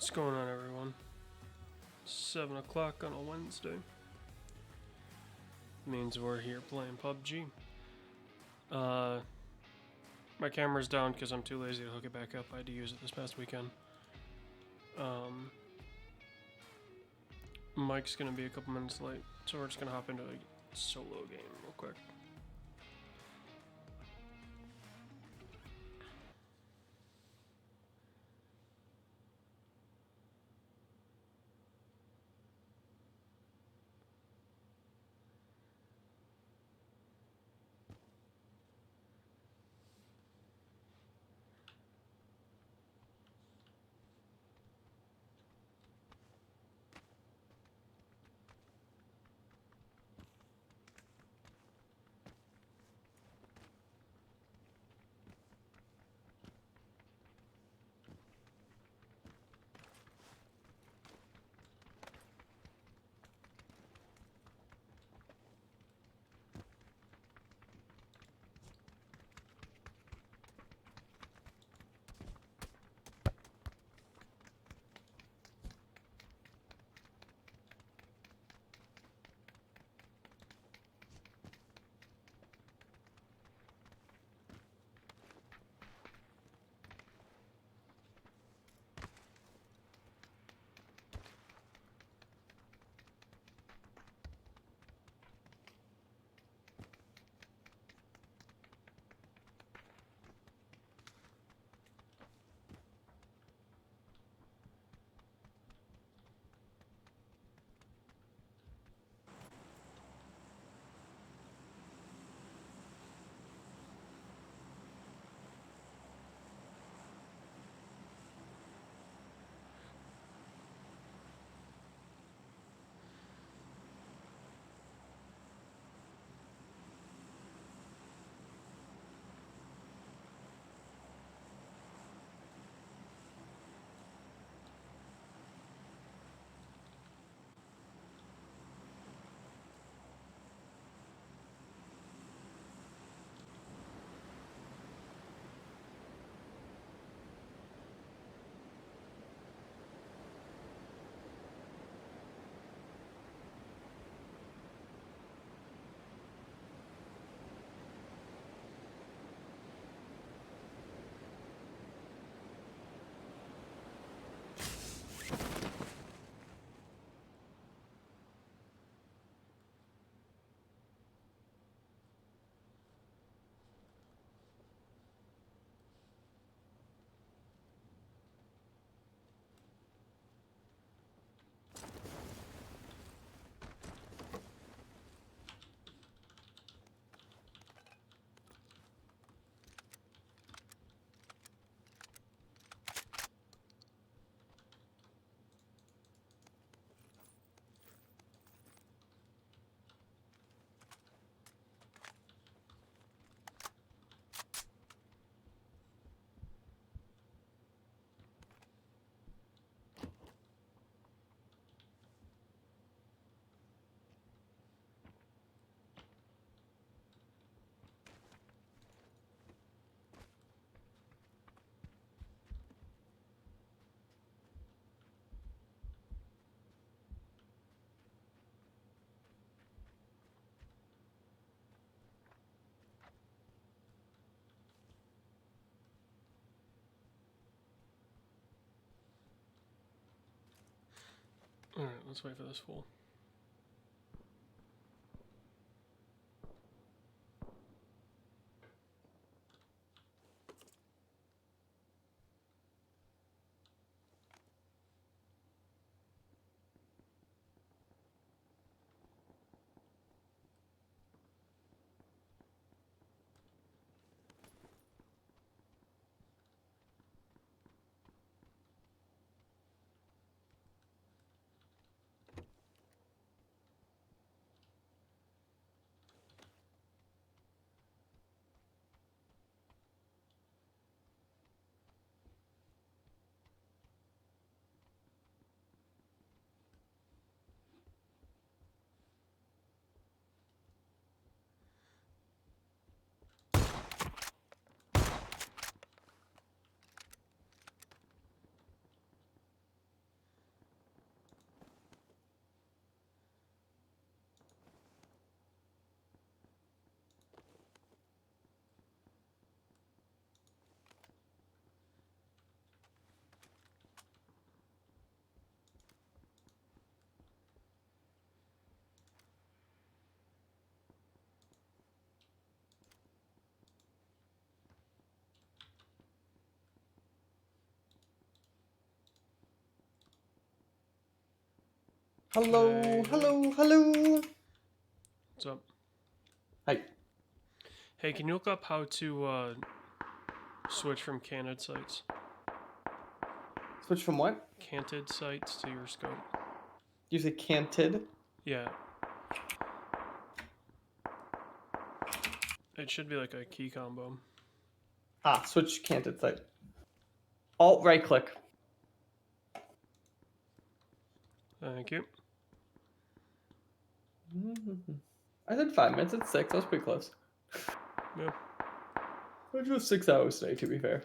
What's going on, everyone? 7 o'clock on a Wednesday. Means we're here playing PUBG. My camera's down because I'm too lazy to hook it back up. I had to use it this past weekend. Mike's gonna be a couple minutes late, so we're just gonna hop into a solo game real quick. Alright, let's wait for this fool. Hello, Hey, hello, hello. what's up? Hi. Hey, can you look up how to switch from canted sights? Switch from what? Canted sights to your scope. You say canted? Yeah. It should be like a key combo. Switch canted sight. Alt right click. Thank you. I said 5 minutes, it's 6. I was pretty close. Yeah. I drove 6 hours today, to be fair.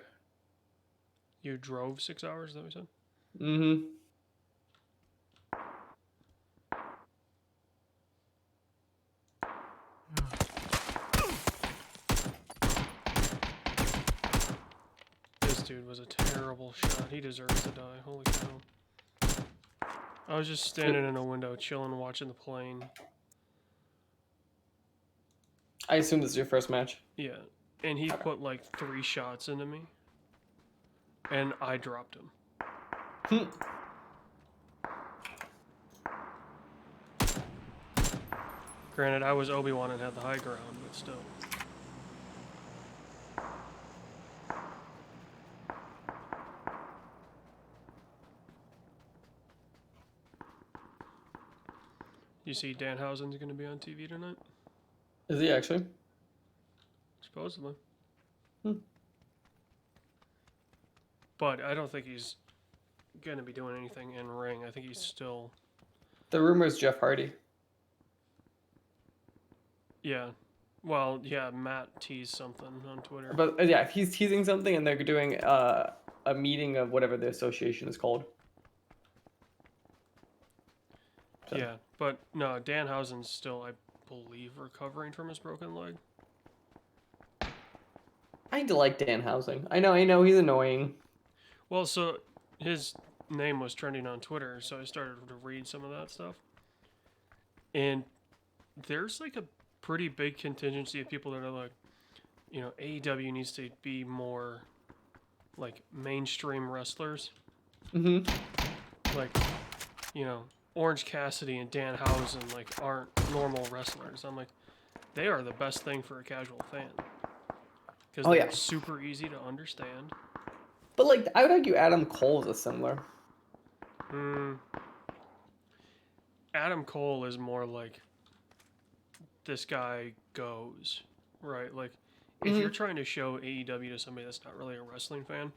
You drove 6 hours, is that what you said? Mm-hmm. This dude was a terrible shot. He deserves to die. Holy cow. I was just standing in a window, chilling, watching the plane. I assume this is your first match. Yeah. And he put like 3 shots into me. And I dropped him. Granted, I was Obi-Wan and had the high ground, but still. You see Danhausen's going to be on TV tonight? Is he actually? Supposedly. Hmm. But I don't think he's going to be doing anything in ring. I think he's still... The rumor is Jeff Hardy. Yeah. Well, yeah, Matt teased something on Twitter. But yeah, if he's teasing something and they're doing a meeting of whatever the association is called. So. Yeah, but no, Danhausen's still, I believe, recovering from his broken leg. I like Danhausen. I know, he's annoying. Well, so his name was trending on Twitter, so I started to read some of that stuff. And there's like a pretty big contingency of people that are like, you know, AEW needs to be more like mainstream wrestlers. Mm-hmm. Like, you know, Orange Cassidy and Danhausen like aren't normal wrestlers. I'm like, they are the best thing for a casual fan because they're super easy to understand. But like, I would argue Adam Cole is similar. Adam Cole is more like this guy goes, right? Like, if you're trying to show AEW to somebody that's not really a wrestling fan,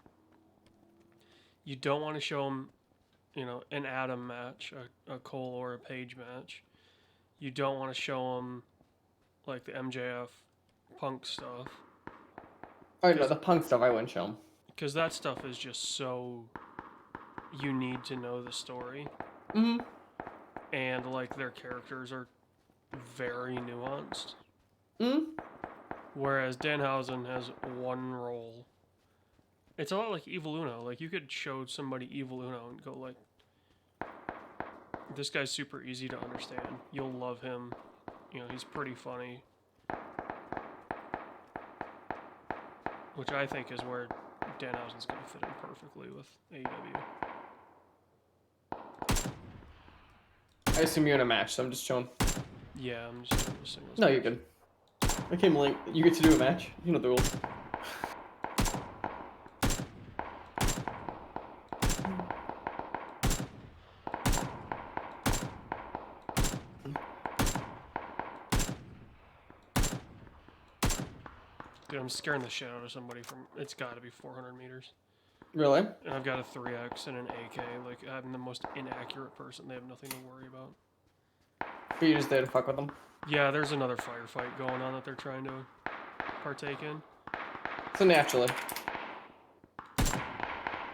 you don't want to show them, you know, an Adam match, a Cole or a Page match. You don't want to show them like the MJF Punk stuff. Oh no, the Punk stuff I wouldn't show him. Because that stuff is just so... You need to know the story. And, like, their characters are very nuanced. Whereas Danhausen has one role. It's a lot like Evil Uno. Like, you could show somebody Evil Uno and go, like, this guy's super easy to understand. You'll love him. You know, he's pretty funny. Which I think is where Danhausen's going to fit in perfectly with AEW. I assume you're in a match, so I'm just showing. Yeah, I'm just doing a singles. No, you're good. I came late. You get to do a match. You know the rules. Dude, I'm scaring the shit out of somebody from... It's got to be 400 meters. Really? And I've got a 3X and an AK. Like, I'm the most inaccurate person. They have nothing to worry about. Or you're just there to fuck with them? Yeah, there's another firefight going on that they're trying to partake in. So naturally.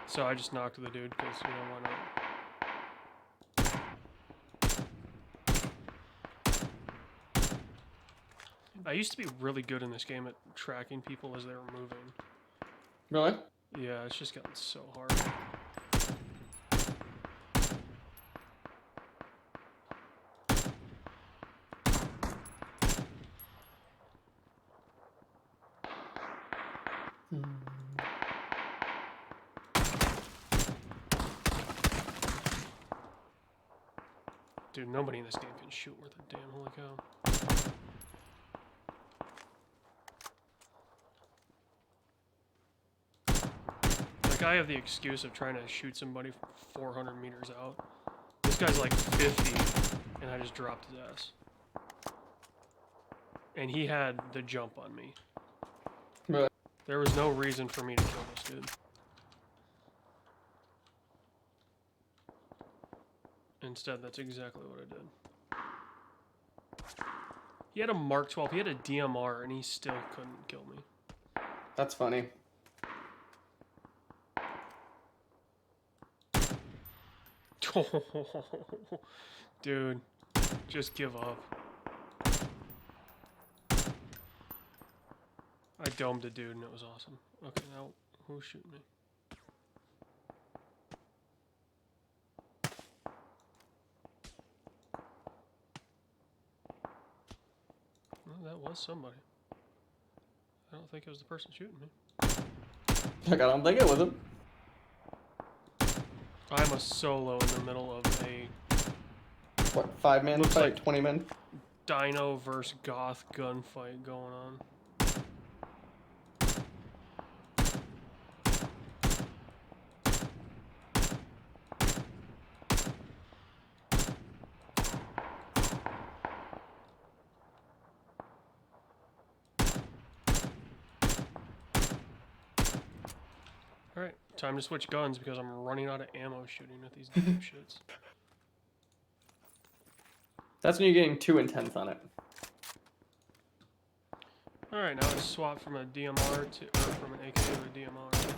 So I just knocked the dude because, you know, why not? I used to be really good in this game at tracking people as they were moving. Really? Yeah, it's just gotten so hard. Dude, nobody in this game can shoot worth a damn. Holy cow. Like, I have the excuse of trying to shoot somebody from 400 meters out. This guy's like 50, and I just dropped his ass. And he had the jump on me. Really? There was no reason for me to kill this dude. Instead, that's exactly what I did. He had a Mark 12, he had a DMR, and he still couldn't kill me. That's funny. Dude, just give up. I domed a dude and it was awesome. Okay, now who's shooting me? Well, that was somebody. I don't think it was the person shooting me. Like, I don't think it was him. I'm a solo in the middle of a What, 5-man Looks fight? like 20 men? Dino versus Goth gunfight going on. Alright, time to switch guns because I'm running out of ammo shooting at these dipshits. That's when you're getting too intense on it. Alright, now I swap from a DMR to, or from an AK to a DMR.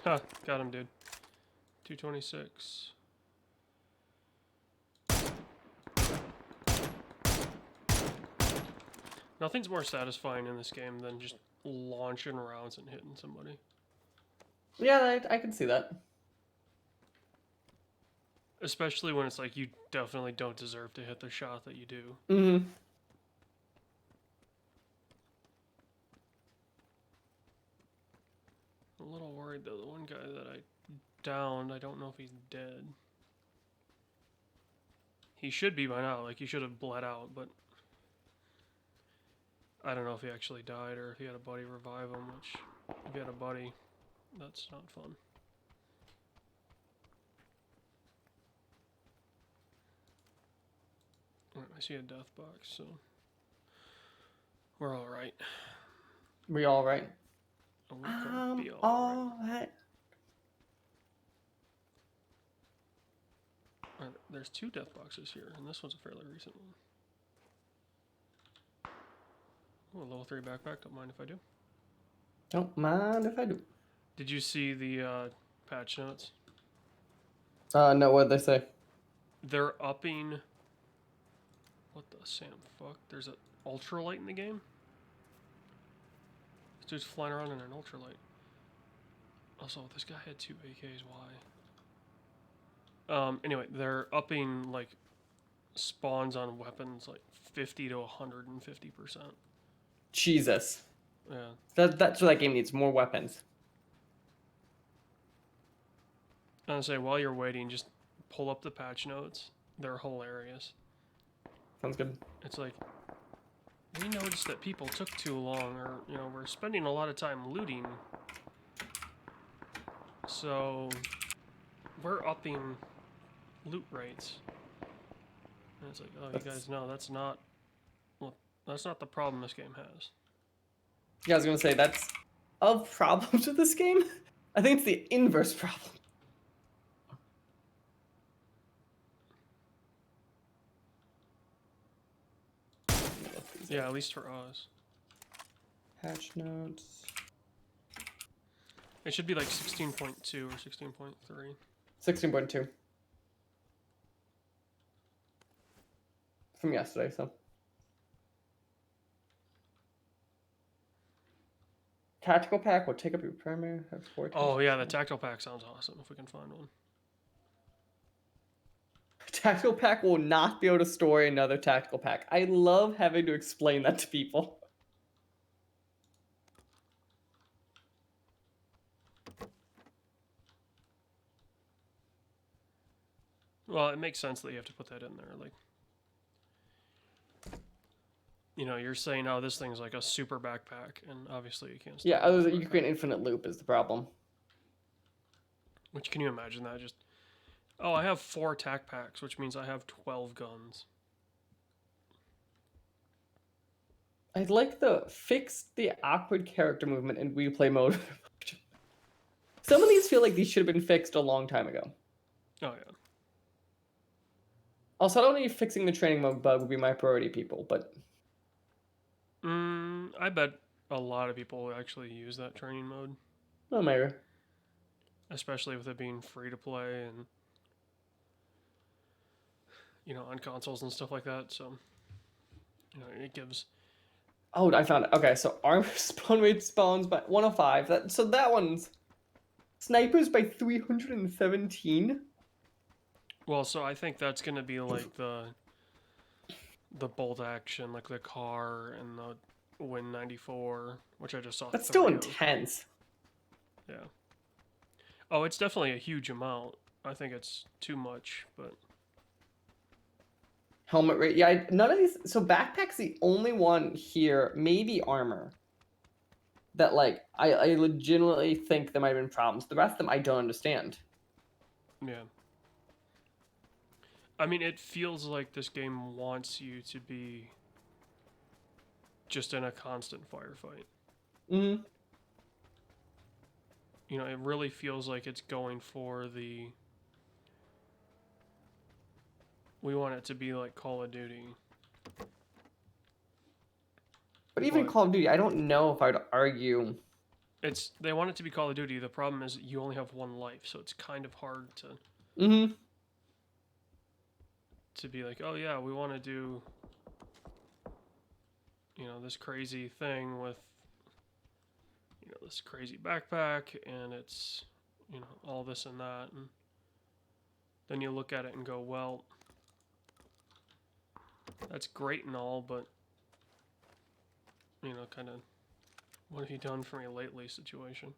Huh, got him, dude. 226. Nothing's more satisfying in this game than just launching rounds and hitting somebody. Yeah, I can see that. Especially when it's like you definitely don't deserve to hit the shot that you do. Mm-hmm. I'm a little worried though, the one guy that I downed, I don't know if he's dead. He should be by now, like he should have bled out, but I don't know if he actually died or if he had a buddy revive him, which, if he had a buddy, that's not fun. Alright, I see a death box, so we're alright. We all right? We're gonna be alright. Alright. Alright, there's 2 death boxes here, and this one's a fairly recent one. Oh, a level 3 backpack, don't mind if I do. Don't mind if I do. Did you see the patch notes? No, what'd they say? They're upping... What the Sam fuck? There's an ultralight in the game? This dude's flying around in an ultralight. Also, this guy had 2 AKs, why? Anyway, they're upping, like, spawns on weapons, like, 50 to 150%. Jesus. Yeah. That's what that game needs, more weapons. I'm gonna say, while you're waiting, just pull up the patch notes. They're hilarious. Sounds good. It's like, we noticed that people took too long, or, you know, we're spending a lot of time looting. So, we're upping loot rates. And it's like, oh, you guys know, that's not the problem this game has. Yeah, I was gonna say, that's a problem to this game. I think it's the inverse problem. Yeah, at least for us. Patch notes. It should be like 16.2 or 16.3. 16.2. From yesterday, so. Tactical pack will take up your primary. Have 4 Oh yeah, the tactile pack sounds awesome if we can find one. tactical pack will not be able to store another tactical pack. I love having to explain that to people. Well, it makes sense that you have to put that in there. Like, you know, you're saying, oh, this thing's like a super backpack, and obviously you can't. Yeah, other than you create an infinite loop is the problem. Which, can you imagine that? Just, oh, I have 4 tac packs, which means I have 12 guns. I'd like to fix the awkward character movement in replay mode. Some of these feel like these should have been fixed a long time ago. Oh, yeah. Also, I don't think fixing the training mode bug would be my priority, people, but... I bet a lot of people actually use that training mode. Oh, maybe. Especially with it being free to play and, you know, on consoles and stuff like that. So, you know, it gives... Oh, I found it. Okay, so armor spawn rate spawns by 105. So that one's... Snipers by 317? Well, so I think that's going to be like the bolt action, like the car and the Win 94, which I just saw. That's still intense. Yeah. Oh, it's definitely a huge amount. I think it's too much, but... Helmet rate. Yeah, none of these... So backpack's the only one here, maybe armor, that, like, I legitimately think there might have been problems. The rest of them I don't understand. Yeah. I mean, it feels like this game wants you to be just in a constant firefight. Mm-hmm. You know, it really feels like it's going for the... We want it to be like Call of Duty. But even Call of Duty, I don't know if I'd argue... They want it to be Call of Duty. The problem is you only have one life, so it's kind of hard to... Mm-hmm. To be like, oh yeah, we want to do, you know, this crazy thing with, you know, this crazy backpack, and it's, you know, all this and that, and then you look at it and go, well, that's great and all, but, you know, kind of, what have you done for me lately situation.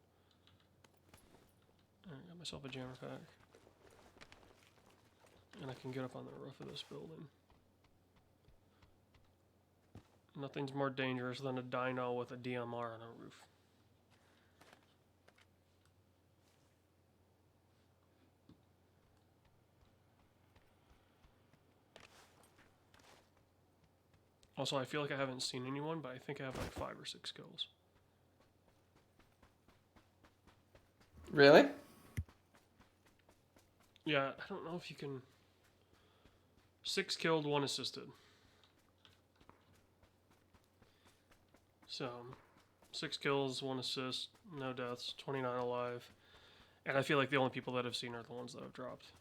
Alright, got myself a jammer pack. And I can get up on the roof of this building. Nothing's more dangerous than a dino with a DMR on a roof. Also, I feel like I haven't seen anyone, but I think I have like 5 or 6 kills. Really? Yeah, I don't know if you can... 6 killed, 1 assisted. So, 6 kills, 1 assist, no deaths, 29 alive. And I feel like the only people that I've seen are the ones that have dropped.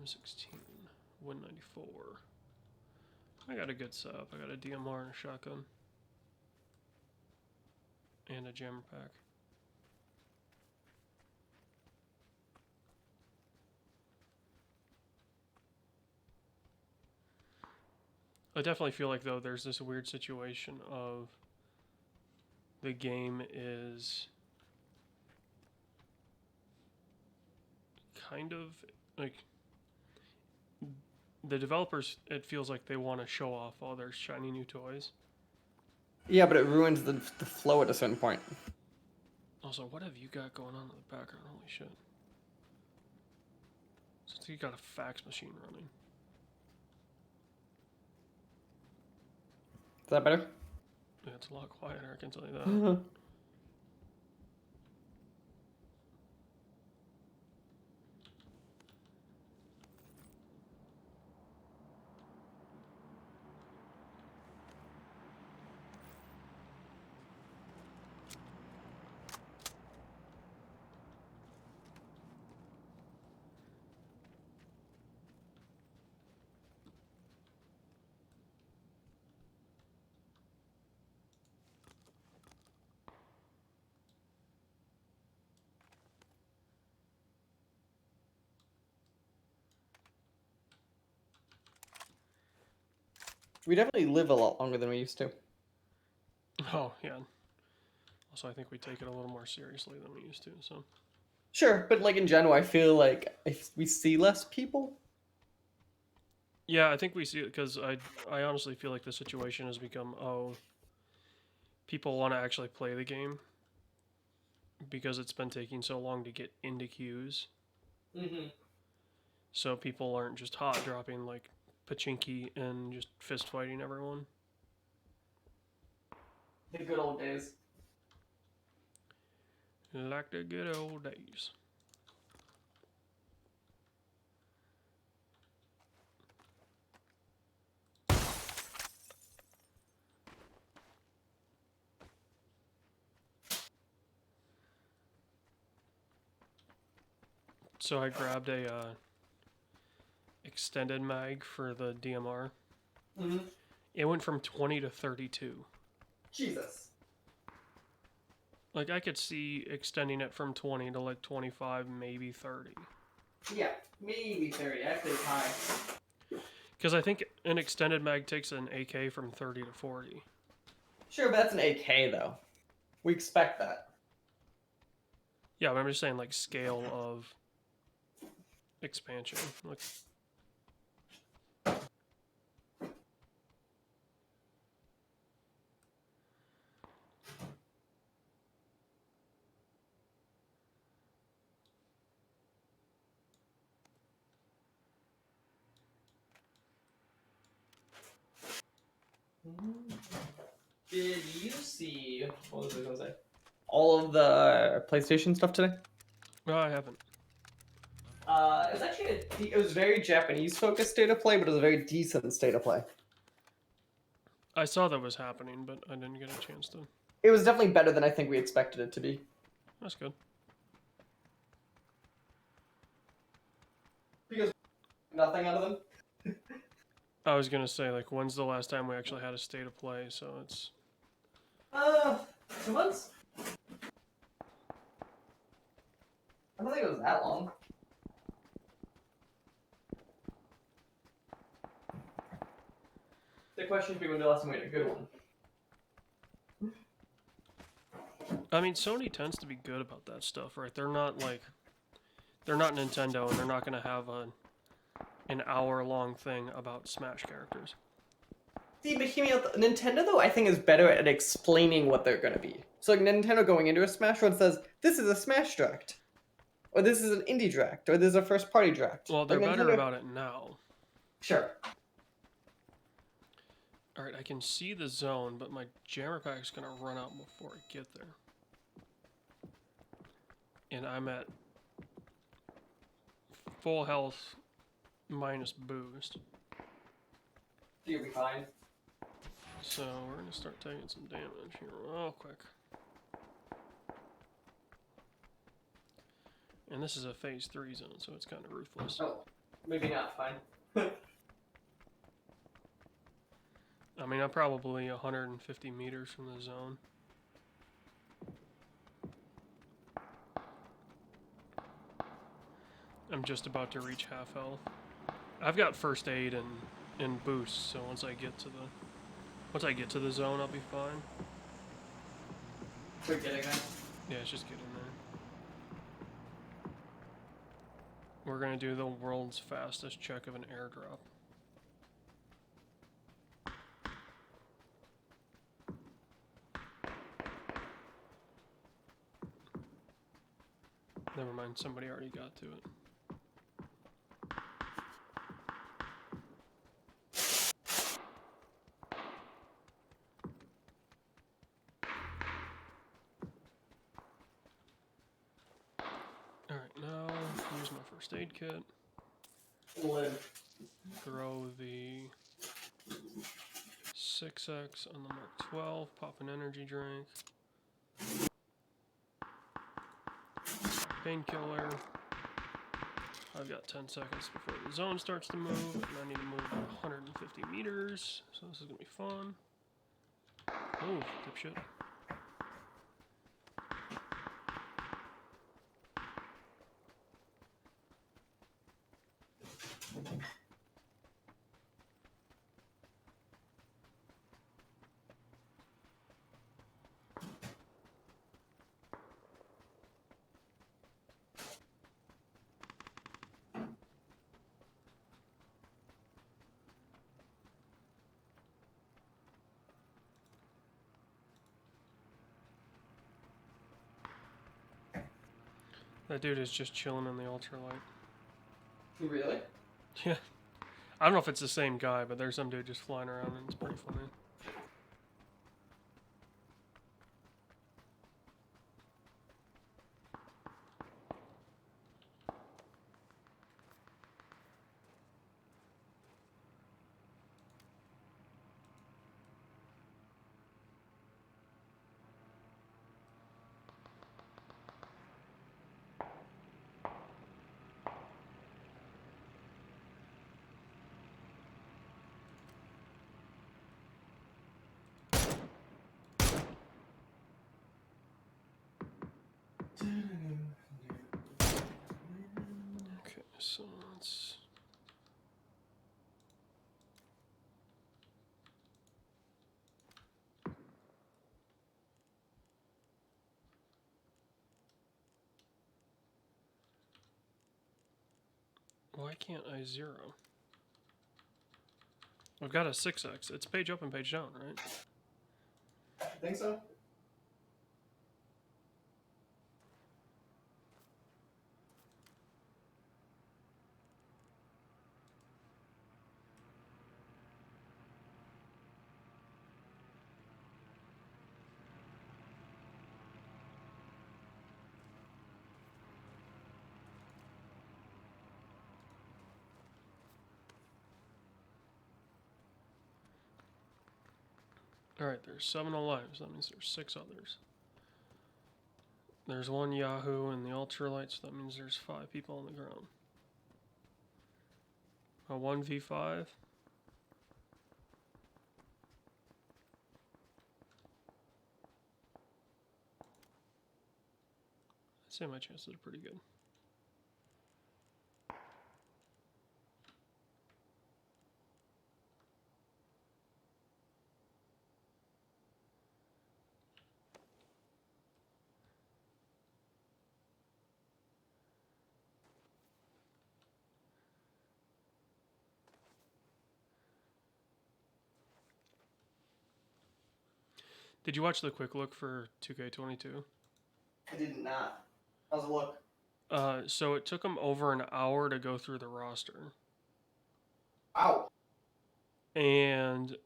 M16, Win 94. I got a good setup. I got a DMR and a shotgun. And a jammer pack. I definitely feel like, though, there's this weird situation of the game is kind of like the developers, it feels like they want to show off all their shiny new toys. Yeah, but it ruins the flow at a certain point. Also, what have you got going on in the background? Holy shit. Looks like you got a fax machine running. Is that better? Yeah, it's a lot quieter, I can tell you that. We definitely live a lot longer than we used to. Oh, yeah. Also, I think we take it a little more seriously than we used to, so. Sure, but like in general, I feel like if we see less people. Yeah, I think we see it because I honestly feel like the situation has become, people want to actually play the game because it's been taking so long to get into queues. Mm-hmm. So people aren't just hot dropping like pachinki and just fist fighting everyone. The good old days. Like the good old days. So I grabbed a extended mag for the DMR. Mm-hmm. It went from 20 to 32. Jesus. Like I could see extending it from 20 to like 25, maybe 30. Yeah, maybe 30. Actually, it's high. Because I think an extended mag takes an AK from 30 to 40. Sure, but that's an AK though. We expect that. Yeah, but I'm just saying like scale of expansion. Like, Did you see, what was I going to say? All of the PlayStation stuff today? no, I haven't. It was actually it was very Japanese focused state of play, but it was a very decent state of play. I saw that was happening, but I didn't get a chance to. It was definitely better than I think we expected it to be. That's good. Because nothing out of them. I was gonna say, like, when's the last time we actually had a state of play? So it's 2 months? I don't think it was that long. The question should be when the last time we had a good one. I mean, Sony tends to be good about that stuff, right? They're not Nintendo, and they're not gonna have an hour-long thing about Smash characters. See, but hear me out. Nintendo, though, I think is better at explaining what they're going to be. So, like, Nintendo going into a Smash Run says, this is a Smash Direct. Or this is an indie Direct. Or this is a first-party Direct. Well, they're like, better Nintendo... about it now. Sure. Alright, I can see the zone, but my jammer pack's gonna run out before I get there. And I'm at full health minus boost. You'll be fine. So we're gonna start taking some damage here real quick. And this is a phase 3 zone, so it's kind of ruthless. Oh, maybe not. Fine. I mean, I'm probably 150 meters from the zone. I'm just about to reach half health. I've got first aid and boost, so once I get to the zone, I'll be fine. We're getting there. Yeah, it's just getting there. We're gonna do the world's fastest check of an airdrop. Never mind, somebody already got to it. Alright, now use my first aid kit. Live. Throw the 6X on the Mark 12, pop an energy drink. Painkiller. I've got 10 seconds before the zone starts to move, and I need to move about 150 meters, so this is gonna be fun. Oh, dipshit. That dude is just chilling in the ultralight. Really? Yeah. I don't know if it's the same guy, but there's some dude just flying around and it's pretty funny. Okay, so let's... Why can't I zero? We've got a 6x. It's page up and page down, right? I think so. Alright, there's 7 alive, so that means there's 6 others. There's 1 Yahoo in the ultralight, so that means there's 5 people on the ground. A 1v5. I'd say my chances are pretty good. Did you watch the quick look for 2K22? I did not. How's it look? So it took them over an hour to go through the roster. Ow. And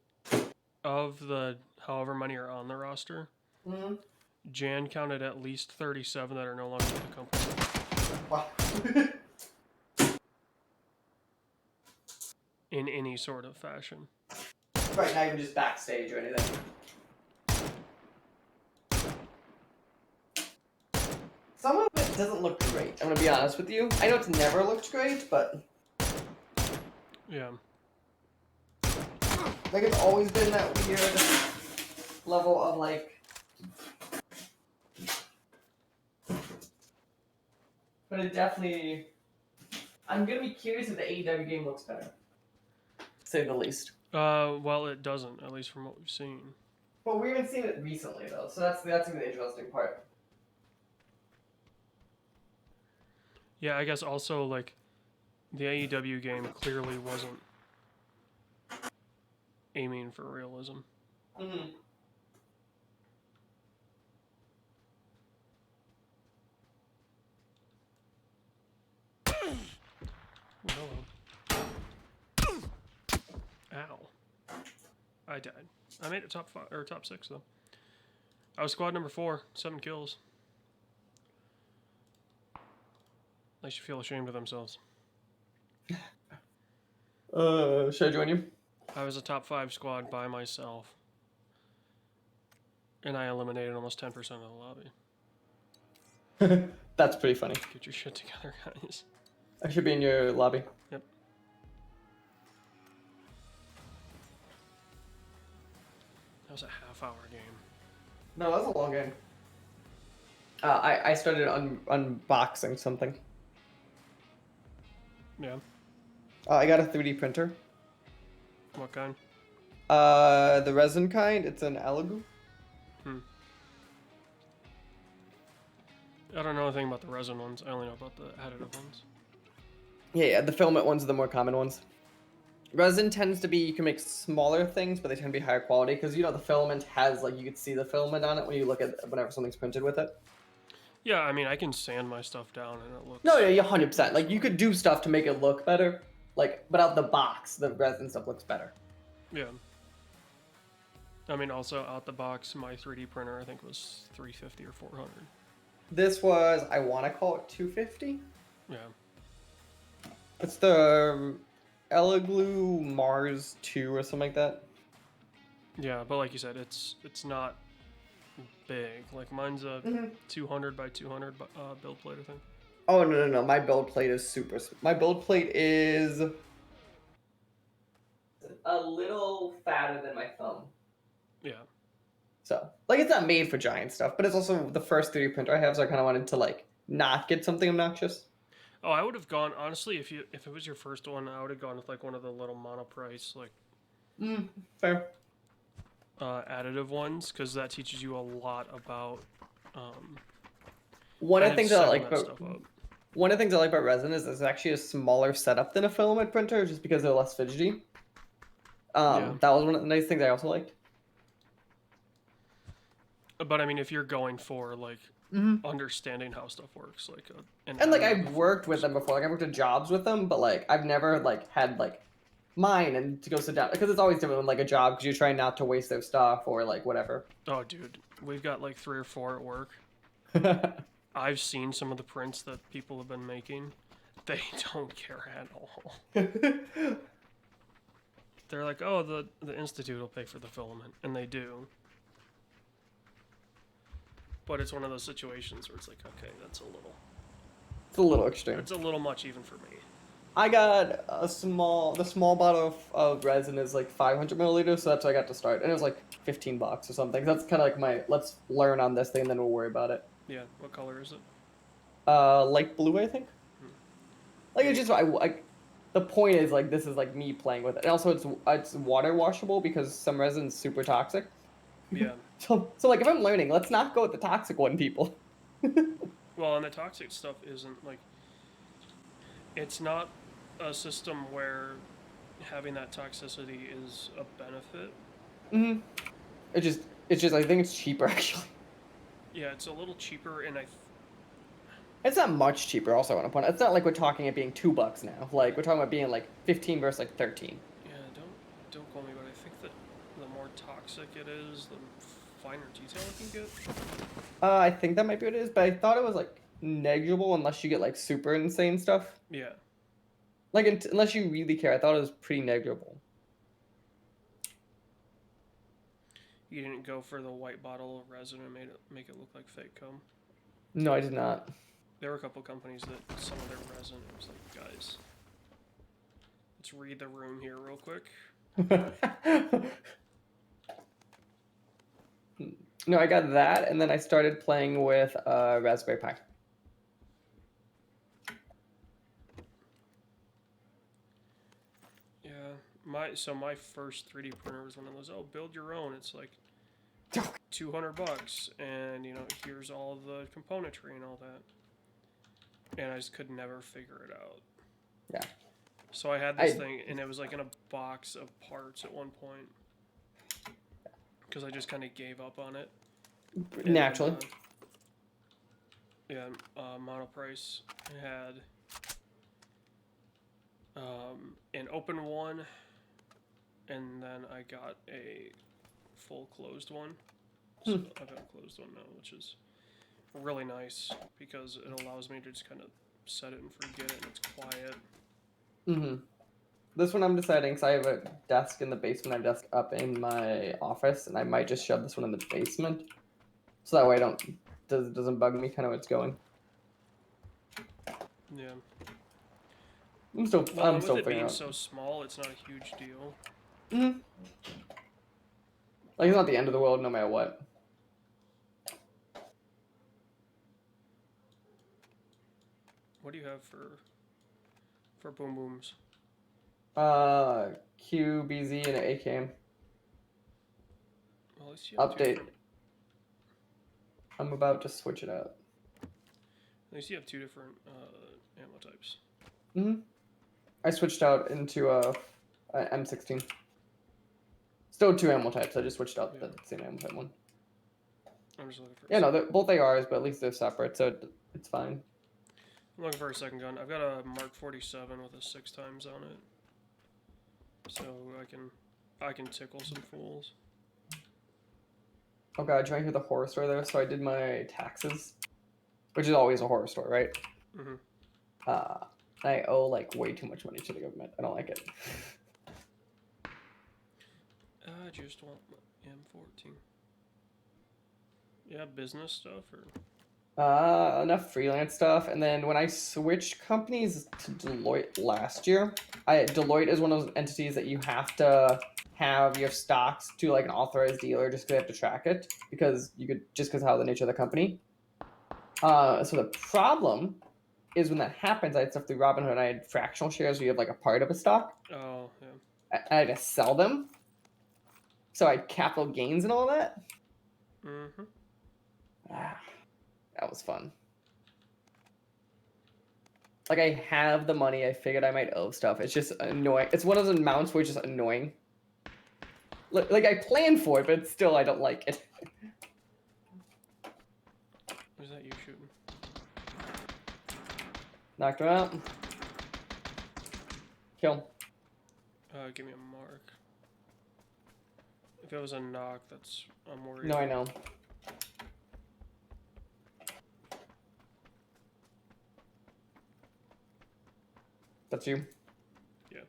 of the however many are on the roster, Jan counted at least 37 that are no longer with the company. Wow. In any sort of fashion. Right, not even just backstage or anything. Some of it doesn't look great, I'm gonna be honest with you. I know it's never looked great, but... Yeah. Like, it's always been that weird level of, like... But it definitely... I'm gonna be curious if the AEW game looks better. To say the least. Well, it doesn't, at least from what we've seen. Well, we haven't seen it recently, though, so that's gonna be the interesting part. Yeah, I guess also, like, the AEW game clearly wasn't aiming for realism. Mm-hmm. Hello. Ow. I died. I made it top 5 or top 6 though. I was squad number 4, 7 kills. They should feel ashamed of themselves. Should I join you? I was a top 5 squad by myself. And I eliminated almost 10% of the lobby. That's pretty funny. Get your shit together, guys. I should be in your lobby. Yep. That was a half-hour game. No, that was a long game. I started unboxing something. Yeah. I got a 3D printer. What kind? The resin kind. It's an Elegoo. I don't know anything about the resin ones. I only know about the additive ones. Yeah, the filament ones are the more common ones. Resin tends to be, you can make smaller things, but they tend to be higher quality because, you know, the filament has, like, you can see the filament on it when you look at whenever something's printed with it. Yeah, I mean, I can sand my stuff down and it looks. No, yeah, 100%. Like you could do stuff to make it look better, like, but out the box, the resin stuff looks better. Yeah. I mean, also out the box, my 3D printer I think was 350 or 400. This was, I want to call it 250. Yeah. It's the Eleglu Mars 2 or something like that. Yeah, but like you said, it's not big. Like mine's a 200 by 200 build plate, I think. Oh no! My build plate is super. My build plate is a little fatter than my thumb. Yeah. So, like, it's not made for giant stuff, but it's also the first 3D printer I have, so I kind of wanted to like not get something obnoxious. Oh, I would have gone honestly if it was your first one, I would have gone with like one of the little monoprice like Fair. additive ones because that teaches you a lot about. One of the things I like that about stuff up. one of the things I like about resin is it's actually a smaller setup than a filament printer, just because they're less fidgety. Yeah. That was one of the nice things I also liked. But I mean, if you're going for like understanding how stuff works, like And like I've worked with them before, like I worked at jobs with them, but like I've never like had like mine and to go sit down because it's always different with like a job because you're trying not to waste their stuff or like whatever. Oh, dude, we've got like 3 or 4 at work. I've seen some of the prints that people have been making. They don't care at all. They're like, oh, the institute will pay for the filament, and they do. But it's one of those situations where it's like, okay, It's a little extreme. It's a little much even for me. I got the small bottle of resin is like 500 milliliters, so that's what I got to start, and it was like $15 or something. That's kind of like my let's learn on this thing, and then we'll worry about it. Yeah, what color is it? Light blue, I think. Like it's just the point is like this is like me playing with it, and also it's water washable because some resin's super toxic. Yeah. So like if I'm learning, let's not go with the toxic one, people. Well, and the toxic stuff isn't like. It's not a system where having that toxicity is a benefit. It's just I think it's cheaper actually. Yeah, it's a little cheaper, and It's not much cheaper. Also, I want to point out, it's not like we're talking it being $2 now. Like we're talking about being like 15 versus like 13. Yeah, don't quote me, but I think that the more toxic it is, the finer detail it can get. I think that might be what it is, but I thought it was like negligible unless you get like super insane stuff. Yeah. Like unless you really care, I thought it was pretty negligible. You didn't go for the white bottle of resin and make it look like fake cum. No, I did not. There were a couple companies that some of their resin, it was like, guys, let's read the room here real quick. No, I got that, and then I started playing with Raspberry Pi. Yeah, my first 3D printer was one of those. Oh, build your own. It's like $200, and you know, here's all the componentry and all that. And I just could never figure it out. Yeah. So I had this thing, and it was like in a box of parts at one point. Because I just kind of gave up on it. Naturally. And, Monoprice had an open one, and then I got a full closed one. So I've got a closed one now, which is really nice because it allows me to just kind of set it and forget it, and it's quiet. This one I'm deciding because I have a desk in the basement. I have a desk up in my office, and I might just shove this one in the basement, so that way it doesn't bug me kind of where it's going. Yeah. I'm still With it figuring being out. so small, it's not a huge deal. Like it's not the end of the world, no matter what. What do you have for boom booms? QBZ and ACAM. Well, at least you have two Update. different- I'm about to switch it out. At least you have 2 different ammo types. I switched out into a M16. Still 2 ammo types. I just switched out the same ammo type one. I'm just looking for. Yeah, no, they're both ARs, but at least they're separate, so it's fine. I'm looking for a second gun. I've got a Mark 47 with a 6x on it, so I can tickle some fools. Oh god, trying to hear the horror story there. So I did my taxes, which is always a horror story, right? Mhm. I owe like way too much money to the government. I don't like it. I just want my M14. Yeah, business stuff or. Enough freelance stuff, and then when I switched companies to Deloitte last year, Deloitte is one of those entities that you have to have your stocks to like an authorized dealer just because they have to track it because you could just because of how the nature of the company. So the problem is when that happens, I had stuff through Robinhood. I had fractional shares where you have like a part of a stock. Oh yeah. I had to sell them, so I had capital gains and all that. Mhm. That was fun. Like I have the money. I figured I might owe stuff. It's just annoying. It's one of those amounts where it's just annoying. Like I planned for it, but still I don't like it. What is that you shooting? Knocked him out. Kill. Give me a mark. If it was a knock, I'm worried. No, I know. That's you. Yeah.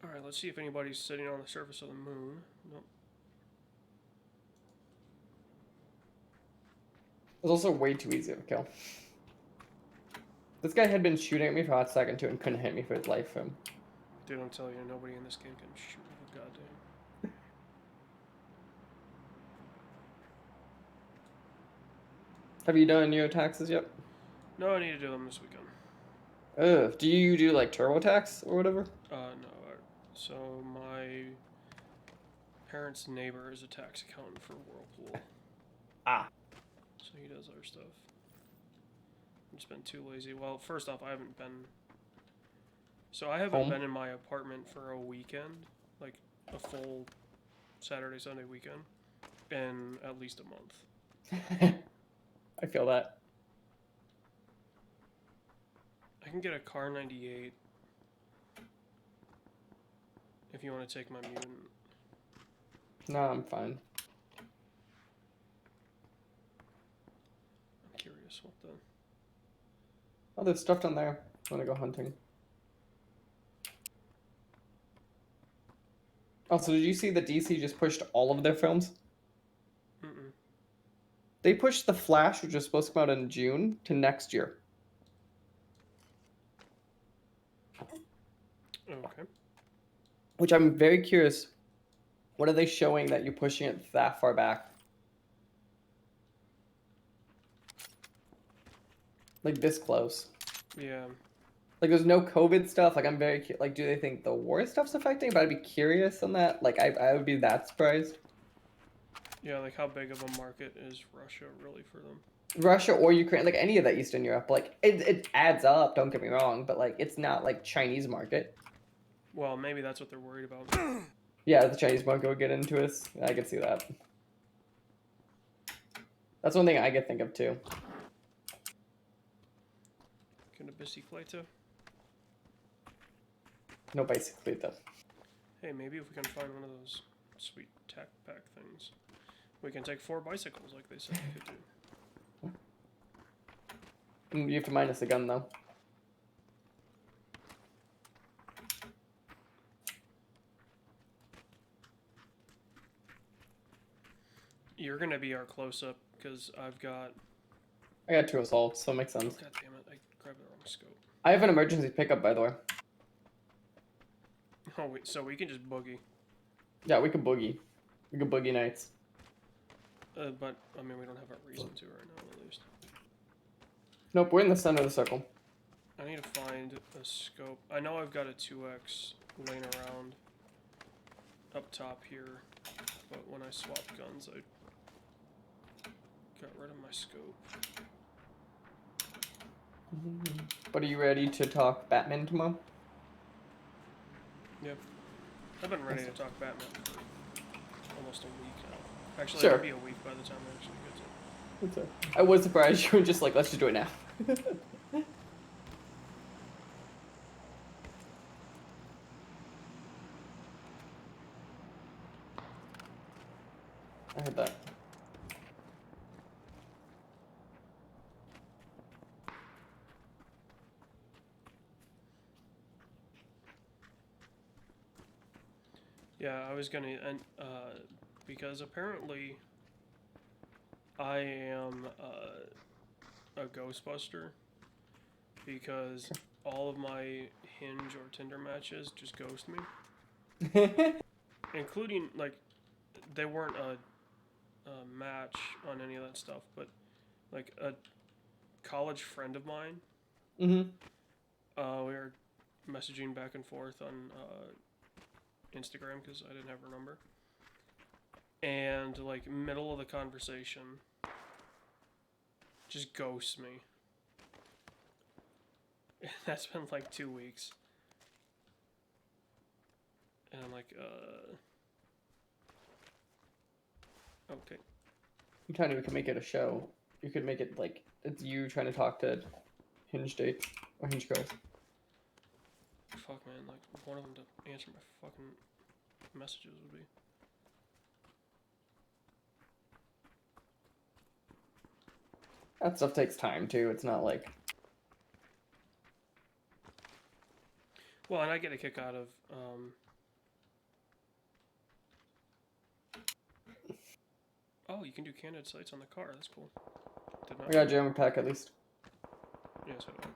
All right. Let's see if anybody's sitting on the surface of the moon. Nope. It was also way too easy to kill. This guy had been shooting at me for a hot second too and couldn't hit me for his life. Dude, I'm telling you, nobody in this game can shoot with a goddamn. Have you done your taxes yet? No, I need to do them this weekend. Ugh. Do you do like TurboTax or whatever? No. So my parents' neighbor is a tax accountant for Whirlpool. Ah. So he does our stuff. I've just been too lazy. Well, first off, I haven't been. So I haven't Home? been in my apartment for a weekend, like a full Saturday, Sunday weekend, in at least a month. I feel that. I can get a car 98 if you want to take my mutant. No, I'm fine. I'm curious what the. Oh, there's stuff down there. I want to go hunting. Also, did you see that DC just pushed all of their films? Mm-mm. They pushed The Flash, which was supposed to come out in June, to next year. Okay. Which I'm very curious. What are they showing that you're pushing it that far back? Like this close. Yeah. Like there's no COVID stuff. Like I'm very like, do they think the war stuff's affecting? But I'd be curious on that. Like I would be that surprised. Yeah, like how big of a market is Russia really for them? Russia or Ukraine, like any of that Eastern Europe, like it adds up. Don't get me wrong, but like it's not like Chinese market. Well, maybe that's what they're worried about. Yeah, the Chinese market would get into us. I could see that. That's one thing I could think of too. Can a bicycleta? No, basically though. Hey, maybe if we can find one of those sweet tack pack things, we can take 4 bicycles like they said we could do. You have to minus the gun though. You're gonna be our close-up because I've got. I got 2 assaults, so it makes sense. God damn it! I grabbed the wrong scope. I have an emergency pickup, by the way. Oh wait, so we can just boogie. Yeah, we could boogie. We could boogie nights. But I mean, we don't have a reason to right now, at least. Nope, we're in the center of the circle. I need to find a scope. I know I've got a 2x laying around up top here, but when I swapped guns, I got rid of my scope. But are you ready to talk Batman tomorrow? Yep. I've been ready to talk Batman almost a week now. Actually, Sure. it'll be a week by the time I actually get to it. I was surprised you were just like, let's just do it now. I heard that. Yeah, I was gonna, and because apparently I am a Ghostbuster, because all of my Hinge or Tinder matches just ghost me, including like they weren't a match on any of that stuff, but like a college friend of mine, Mm-hmm. we were messaging back and forth on Instagram because I didn't have her number. And like middle of the conversation, just ghosts me. That's been like 2 weeks. And I'm like, okay. I'm telling you, we could make it a show. You could make it like it's you trying to talk to Hinge dates or Hinge girls. Fuck, man, like one of them to answer my fucking messages would be. That stuff takes time too. It's not like. Well, and I get a kick out of oh, you can do candid sites on the car. That's cool. Did not I got a German pack at least. Yeah, so do I.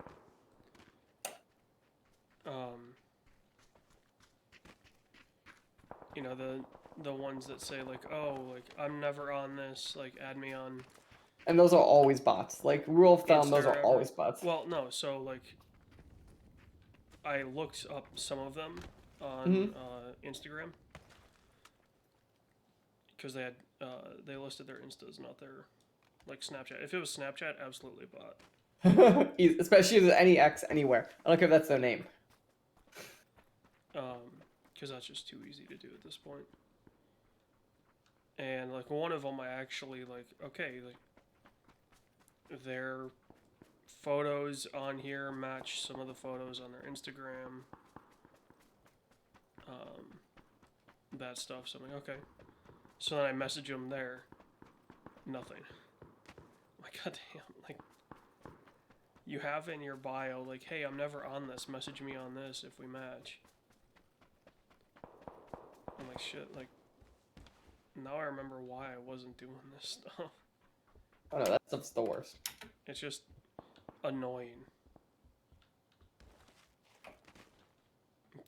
You know, the ones that say like, oh, like I'm never on this, like add me on. And those are always bots. Like rule of thumb, those Insta or are whatever. always bots. Well, no, so like I looked up some of them on Mm-hmm. Instagram because they had they listed their Instas, not their like Snapchat. If it was Snapchat, absolutely bot. Especially if there's any X anywhere. I don't care if that's their name. Because that's just too easy to do at this point. And like one of them, I actually like okay, like their photos on here match some of the photos on their Instagram. That stuff. So I'm like, okay. So then I message them there. Nothing. I'm like, goddamn, like you have in your bio like, hey, I'm never on this. Message me on this if we match. I'm like, shit, like, now I remember why I wasn't doing this stuff. Oh no, that stuff's the worst. It's just annoying.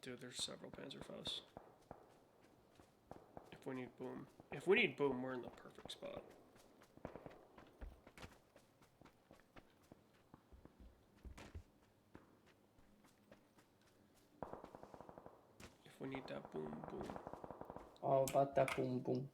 Dude, there's several Panzerfaust. If we need boom. If we need boom, we're in the perfect spot. If we need that boom, boom. All about that boom boom.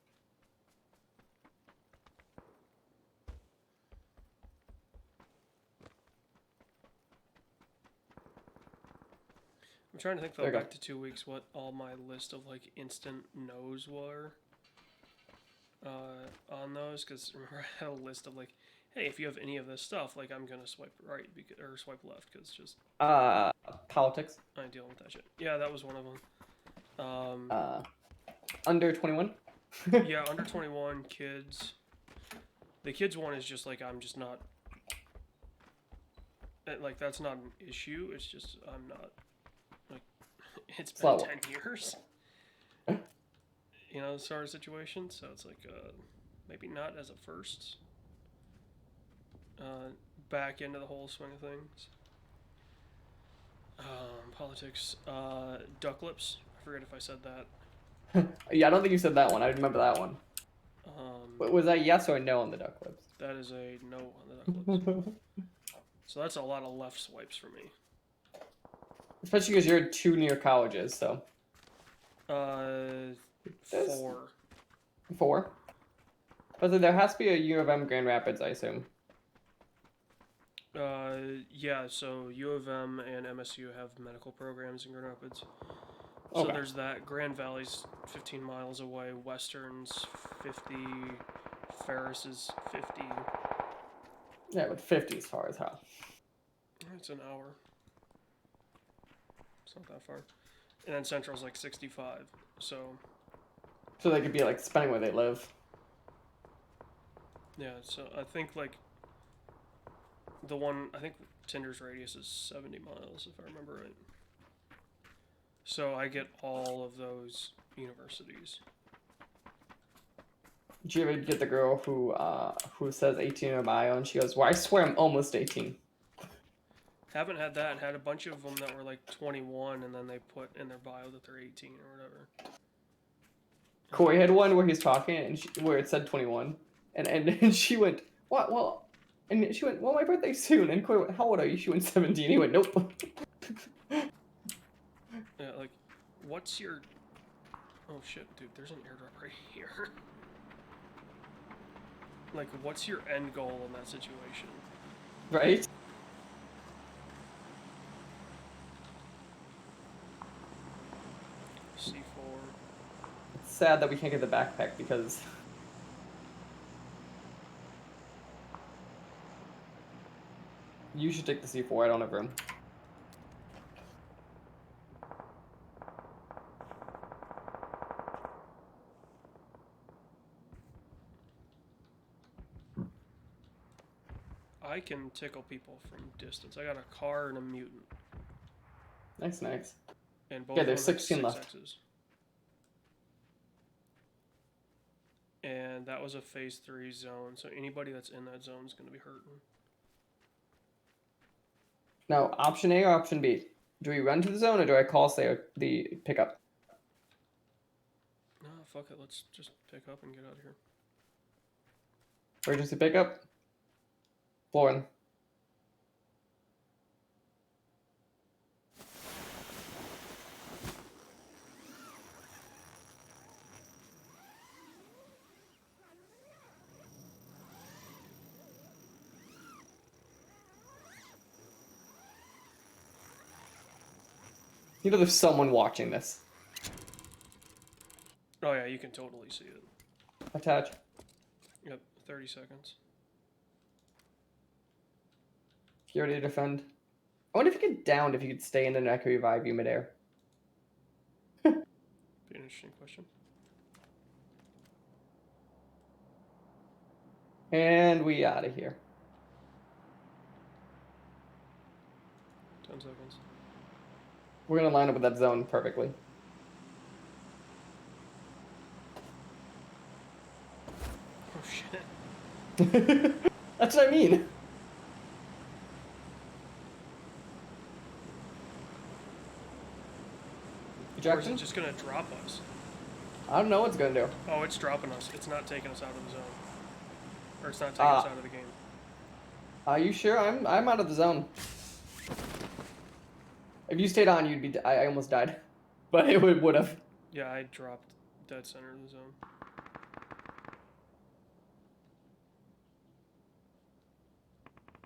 I'm trying to think though, There you back go. to 2 weeks, what all my list of like instant no's were on those, because remember I had a list of like, hey, if you have any of this stuff, like I'm gonna swipe right or swipe left, because just Politics. I deal with that shit. Yeah, that was one of them. Under 21. Yeah, under 21 kids. The kids one is just like I'm just not. Like that's not an issue. It's just I'm not. Like it's been Slow. 10 years. You know, sort of situation. So it's like maybe not as a first. Back into the whole swing of things. Politics. Duck lips. I forget if I said that. Yeah, I don't think you said that one. I remember that one. But was that yes or no on the duck lips? That is a no on the duck lips. So that's a lot of left swipes for me. Especially because you're two near colleges, so. 4. 4? But there has to be a U of M Grand Rapids, I assume. Yeah, so U of M and MSU have medical programs in Grand Rapids. So Okay. there's that. Grand Valley's 15 miles away. Western's 50. Ferris is 50. Yeah, but 50 is far as hell. It's an hour. It's not that far. And then Central's like 65. So So they could be like spending where they live. yeah. So I think like the one. I think Tinder's radius is 70 miles, if I remember right. So I get all of those universities. Did you ever get the girl who says 18 in her bio and she goes, "Well, I swear I'm almost 18." Haven't had that. Had a bunch of them that were like 21, and then they put in their bio that they're 18 or whatever. Corey had one where he's talking and where it said 21, and she went, "What? Well," and she went, "Well, my birthday's soon." And Corey went, "How old are you?" She went 17. He went, "Nope." Yeah, like, what's your... Oh shit, dude, there's an airdrop right here. Like, what's your end goal in that situation? Right? C4. It's sad that we can't get the backpack because you should take the C4. I don't have room. I can tickle people from distance. I got a car and a mutant. Nice, nice. And both Yeah, of there's them have 16 6 left. X's. And that was a phase 3 zone, so anybody that's in that zone is going to be hurting. Now, option A or option B? Do we run to the zone or do I call, say, the pickup? No, fuck it. Let's just pick up and get out of here. Emergency pickup? Flooring. You know there's someone watching this. Oh yeah, you can totally see it. Attach. Yep, 30 seconds. You ready to defend? I wonder if you get downed if you could stay in the neck or revive you midair. Be an interesting question. And we out of here. 10 seconds. We're gonna line up with that zone perfectly. Oh shit. That's what I mean. Or is Ejection? it just gonna drop us? I don't know what it's gonna do. Oh, it's dropping us. It's not taking us out of the zone. Or it's not taking us out of the game. Are you sure? I'm out of the zone. If you stayed on, you'd be. I almost died, but it would have. Yeah, I dropped dead center of the zone.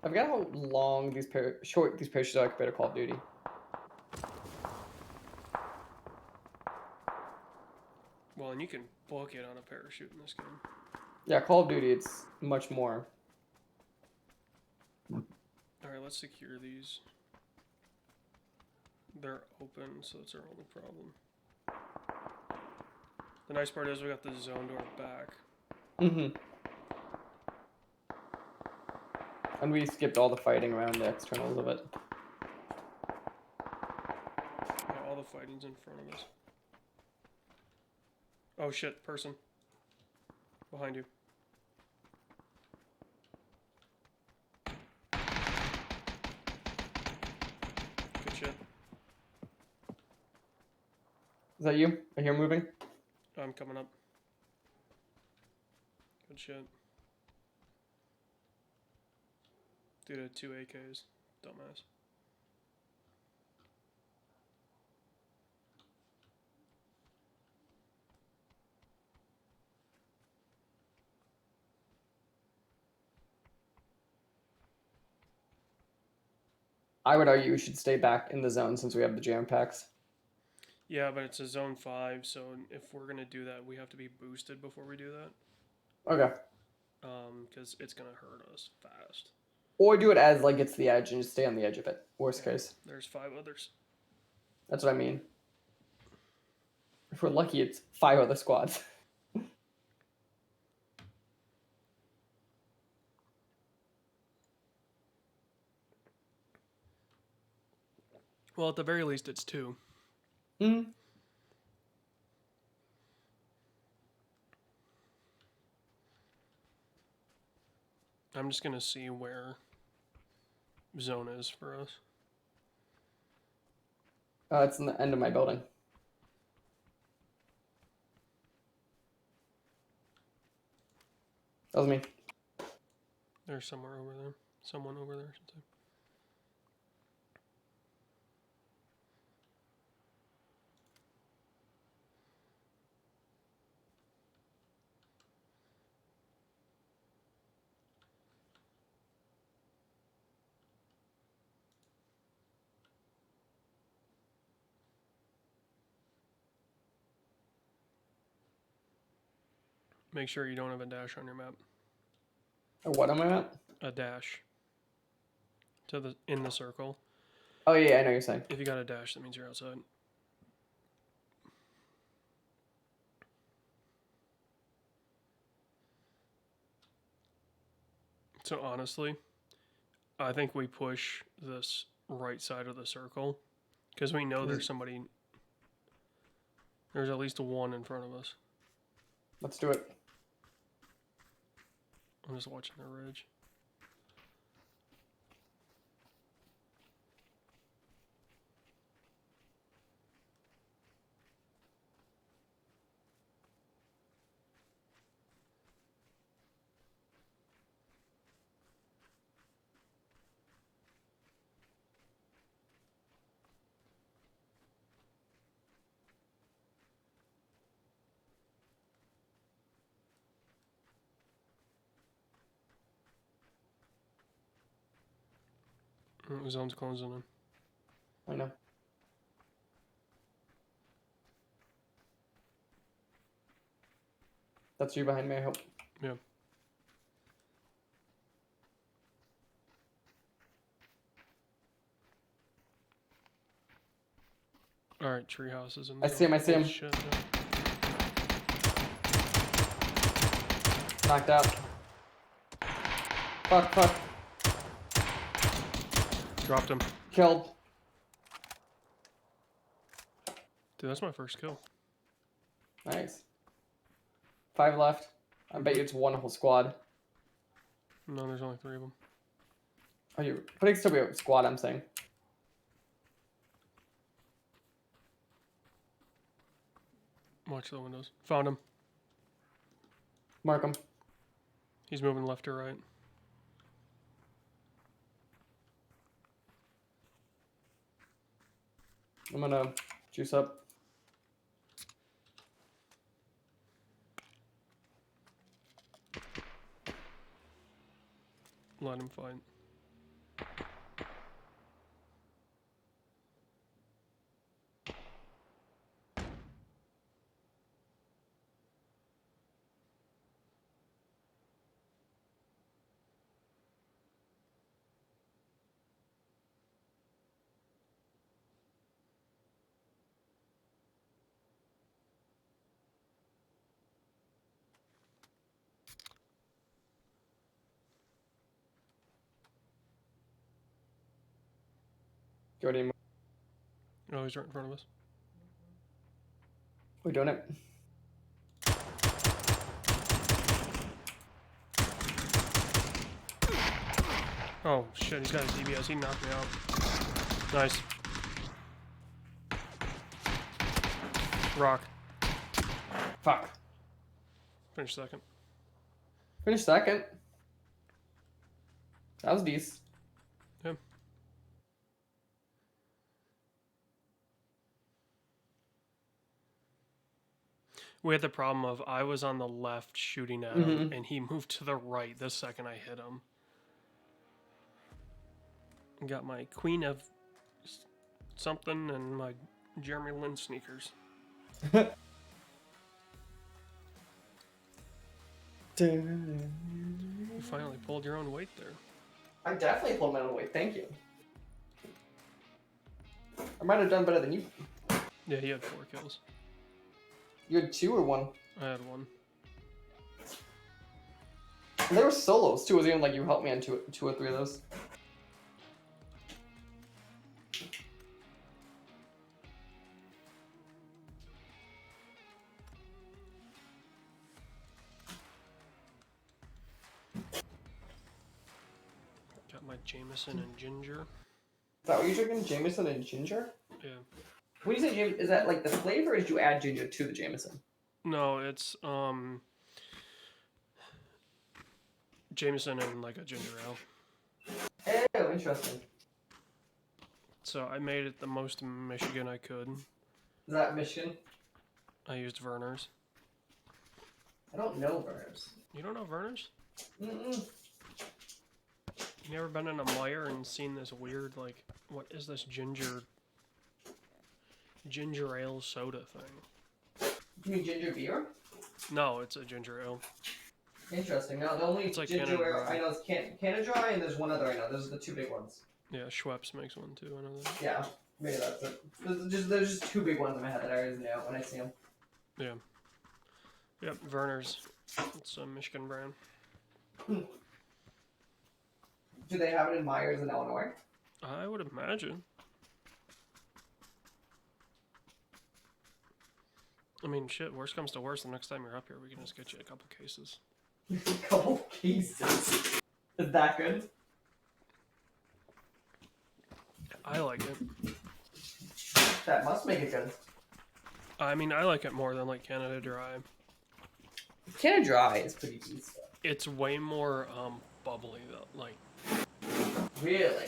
I forgot how long short these parachutes are compared to Call of Duty. Well, and you can book it on a parachute in this game. Yeah, Call of Duty, it's much more. Alright, let's secure these. They're open, so that's our only problem. The nice part is we got the zone to our back. Mm-hmm. And we skipped all the fighting around the externals of it. Yeah, all the fighting's in front of us. Oh shit, person. Behind you. Good shit. Is that you? I hear moving. I'm coming up. Good shit. Dude had 2 AKs. Dumbass. I would argue we should stay back in the zone since we have the jam packs. Yeah, but it's a zone 5, so if we're gonna do that, we have to be boosted before we do that. Okay. Because it's gonna hurt us fast. Or do it as like it's the edge and just stay on the edge of it. Worst case. There's 5 others. That's what I mean. If we're lucky, it's 5 other squads. Well, at the very least, it's 2. Hmm. I'm just gonna see where zone is for us. It's in the end of my building. That was me. There's somewhere over there. Someone over there, I should say. Make sure you don't have a dash on your map. What am I at? A dash. In the circle. Oh yeah, I know what you're saying. If you got a dash, that means you're outside. So honestly, I think we push this right side of the circle because we know there's somebody. There's at least one in front of us. Let's do it. I'm just watching the ridge. The zone's closing in. I know. That's you behind me, I hope. Yeah. Alright, treehouse is in the I see him, I see him. Shit, no. Knocked out. Fuck, fuck. Dropped him. Killed. Dude, that's my first kill. Nice. 5 left. I bet you it's one whole squad. No, there's only 3 of them. Oh, you. But it could still be a squad, I'm saying. Watch the windows. Found him. Mark him. He's moving left or right. I'm gonna juice up. Let him fight. Jordy, Oh, he's right in front of us. we're doing it. Oh, shit, he's got his DBS. He knocked me out. Nice. Rock. Fuck. Finish second. Finish second. That was decent. Yeah. We had the problem of I was on the left shooting at him, and he moved to the right the second I hit him. Got my queen of something and my Jeremy Lin sneakers. You finally pulled your own weight there. I definitely pulled my own weight. Thank you. I might have done better than you. Yeah, he had 4 kills. You had 2 or 1? I had 1. And they were solos too. It was even like you helped me on 2 or 3 of those. Got my Jameson and ginger. Is that what you're drinking? Jameson and ginger? Yeah. When you say Jameson, is that like the flavor, or did you add ginger to the Jameson? No, it's Jameson and like a ginger ale. Oh, interesting. So I made it the most Michigan I could. Is that Michigan? I used Werner's. I don't know Verner's. You don't know Werner's? Mm-mm. You never been in a Meijer and seen this weird, like, what is this ginger ale soda thing? You mean ginger beer? No, it's a ginger ale. Interesting. No, the only It's like ginger Canada ale Dry. I know is Canada Dry, and there's one other I know. Those are the 2 big ones. Yeah, Schweppes makes one too, I know that. Yeah, maybe that's it. There's just 2 big ones in my head that I always know when I see them. Yeah. Yep, Werner's. It's a Michigan brand. Do they have it in Myers in Illinois? I would imagine. I mean, shit, worst comes to worst, the next time you're up here, we can just get you a couple cases. A couple cases. Is that good? I like it. That must make it good. I mean, I like it more than, like, Canada Dry. Canada Dry is pretty decent. It's way more, bubbly, though. Like, Really?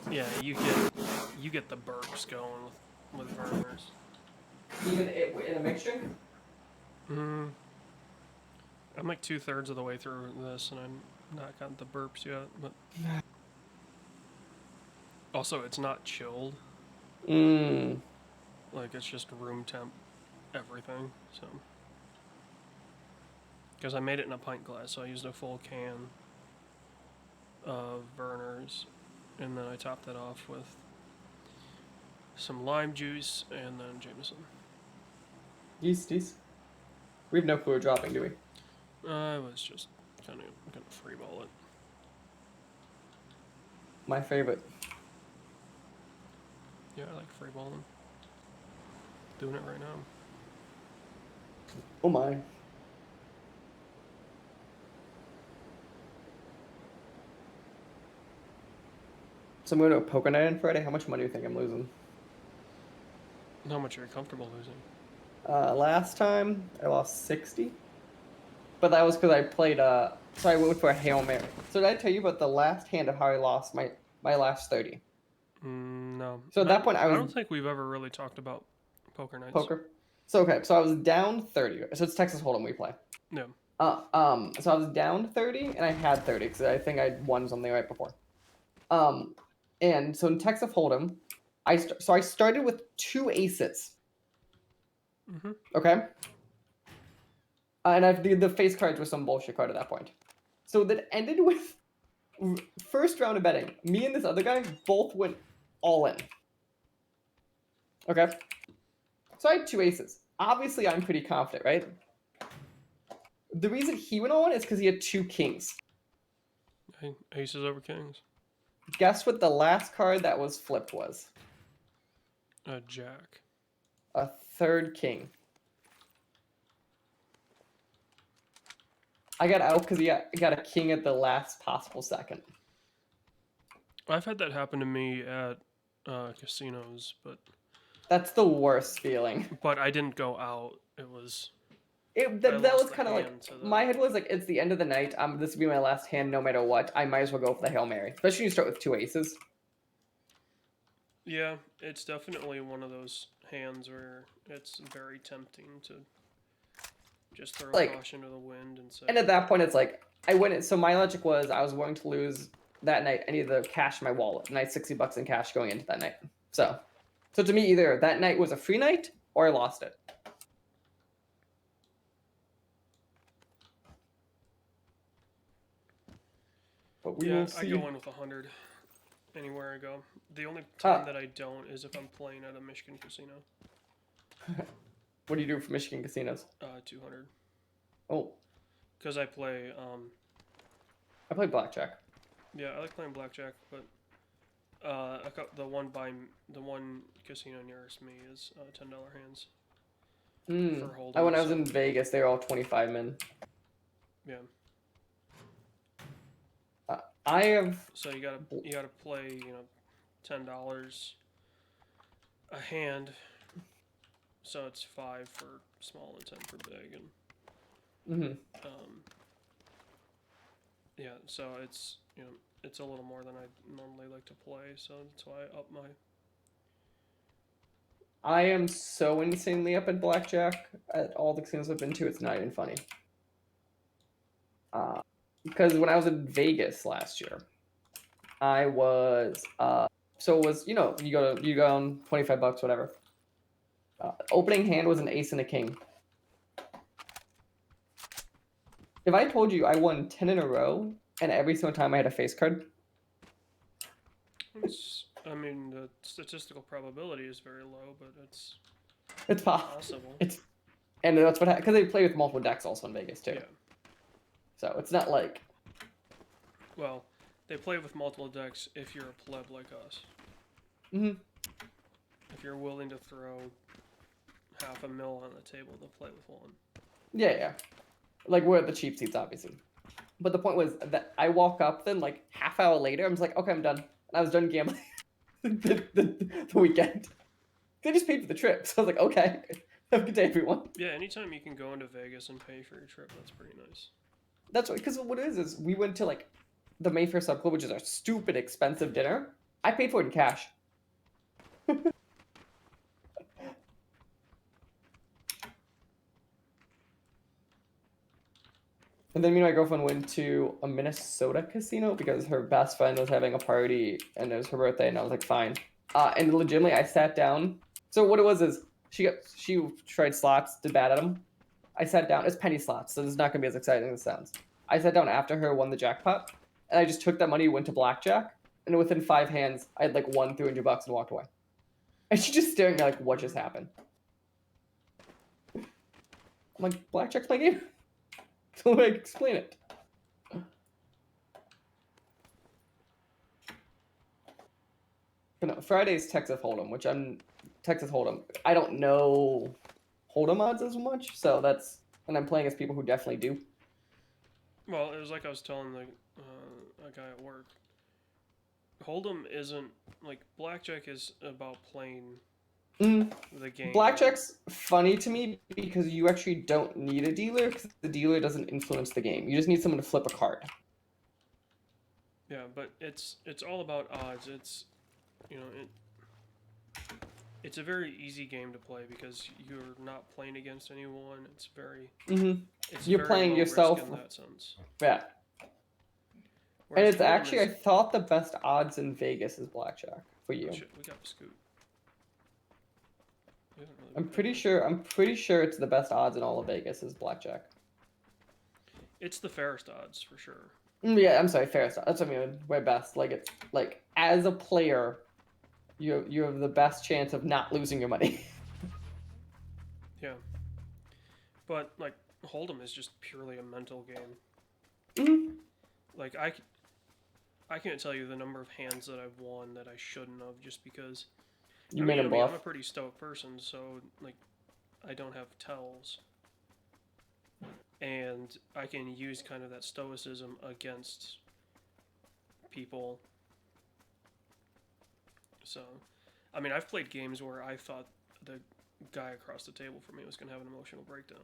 yeah, you get the burps going with Werner's. Even in a mixture? I'm like 2/3 of the way through this, and I'm not gotten the burps yet. But also, it's not chilled. Like, it's just room temp everything. So, because I made it in a pint glass, so I used a full can of Werner's, and then I topped it off with some lime juice and then Jameson. Yeasties. We have no clue we're dropping, do we? I was just kind of gonna freeball it. My favorite. Yeah, I like freeballing. Doing it right now. Oh my. So I'm going to a poker night on Friday. How much money do you think I'm losing? How much are you comfortable losing? Last time I lost 60. But that was because I played, so I went for a Hail Mary. So did I tell you about the last hand of how I lost my last 30? No. So at that point, I don't think we've ever really talked about poker nights. Poker. So okay, so I was down 30. So it's Texas Hold'em we play. Yeah. So I was down 30 and I had 30 because I think I'd won something right before. And so in Texas Hold'em, I started with 2 aces. Mm-hmm. Okay. And the face cards were some bullshit card at that point. So that ended with first round of betting. Me and this other guy both went all in. Okay. So I had 2 aces. Obviously, I'm pretty confident, right? The reason he went all in is because he had 2 kings. Aces over kings. Guess what the last card that was flipped was? A jack. A 3rd king. I got out because he got a king at the last possible second. I've had that happen to me at casinos, but That's the worst feeling. But I didn't go out. It was. That lost was the kind of like hand to the- my head was like, it's the end of the night. This would be my last hand, no matter what. I might as well go for the Hail Mary, especially when you start with 2 aces. Yeah, it's definitely one of those hands where it's very tempting to just throw Like- caution to the wind and say. And at that point, it's like I went. So my logic was I was willing to lose that night. I needed the cash in my wallet, and I had $60 in cash going into that night. So So to me, either that night was a free night or I lost it. But we will see. I go in with 100 anywhere I go. The only time that I don't is if I'm playing at a Michigan casino. What do you do for Michigan casinos? 200. Oh. Because I play. I play blackjack. Yeah, I like playing blackjack, but the one casino nearest me is $10 hands. For holding. When I was in Vegas, they were all 25 men. Yeah. I have. So you gotta play $10 a hand. So it's 5 for small and 10 for big, and yeah. So it's it's a little more than I normally like to play. So that's why I up my. I am so insanely up at blackjack at all the casinos I've been to. It's not even funny. Because when I was in Vegas last year, I was so it was you go on $25 whatever. Opening hand was an ace and a king. If I told you I won 10 in a row and every single time I had a face card, I mean, the statistical probability is very low, but it's possible. And that's what because they play with multiple decks also in Vegas too. Yeah. So it's not like. Well, they play with multiple decks if you're a pleb like us. Mhm. If you're willing to throw $500,000 on the table, they'll play with one. Yeah. Like we're at the cheap seats, obviously. But the point was that I walk up, then like half hour later, I'm just like, okay, I'm done. And I was done gambling the weekend. They just paid for the trip, so I was like, okay, have a good day, everyone. Yeah, anytime you can go into Vegas and pay for your trip, that's pretty nice. That's because what it is we went to like the Mayfair Sub Club, which is a stupid expensive dinner. I paid for it in cash. And then me and my girlfriend went to a Minnesota casino because her best friend was having a party and it was her birthday, and I was like, fine. And legitimately, I sat down. So what it was is she tried slots, did bad at them. I sat down. It's penny slots, so this is not gonna be as exciting as it sounds. I sat down after her won the jackpot, and I just took that money, went to blackjack, and within 5 hands, I had like won $300 and walked away. And she's just staring at me like, what just happened? I'm like, blackjack's my game. So like, explain it. But no, Friday's Texas Hold'em, which Texas Hold'em. I don't know Hold'em odds as much, so and I'm playing as people who definitely do. Well, it was like I was telling a guy at work. Hold'em isn't like blackjack is about playing the game. Blackjack's funny to me because you actually don't need a dealer because the dealer doesn't influence the game. You just need someone to flip a card. Yeah, but it's all about odds. It's it's a very easy game to play because you're not playing against anyone. It's very You're playing yourself in that sense. Yeah. Whereas and it's actually I thought the best odds in Vegas is blackjack for you. We got Scoot. I'm pretty sure it's the best odds in all of Vegas is blackjack. It's the fairest odds for sure. Yeah, I'm sorry, fairest odds. That's what I mean. Way best. Like it's like as a player, you have the best chance of not losing your money. Yeah. But like Hold'em is just purely a mental game. Mm-hmm. Like I can't tell you the number of hands that I've won that I shouldn't have just because You made a bluff. I'm a pretty stoic person, so like I don't have tells. And I can use kind of that stoicism against people. So, I mean, I've played games where I thought the guy across the table from me was going to have an emotional breakdown.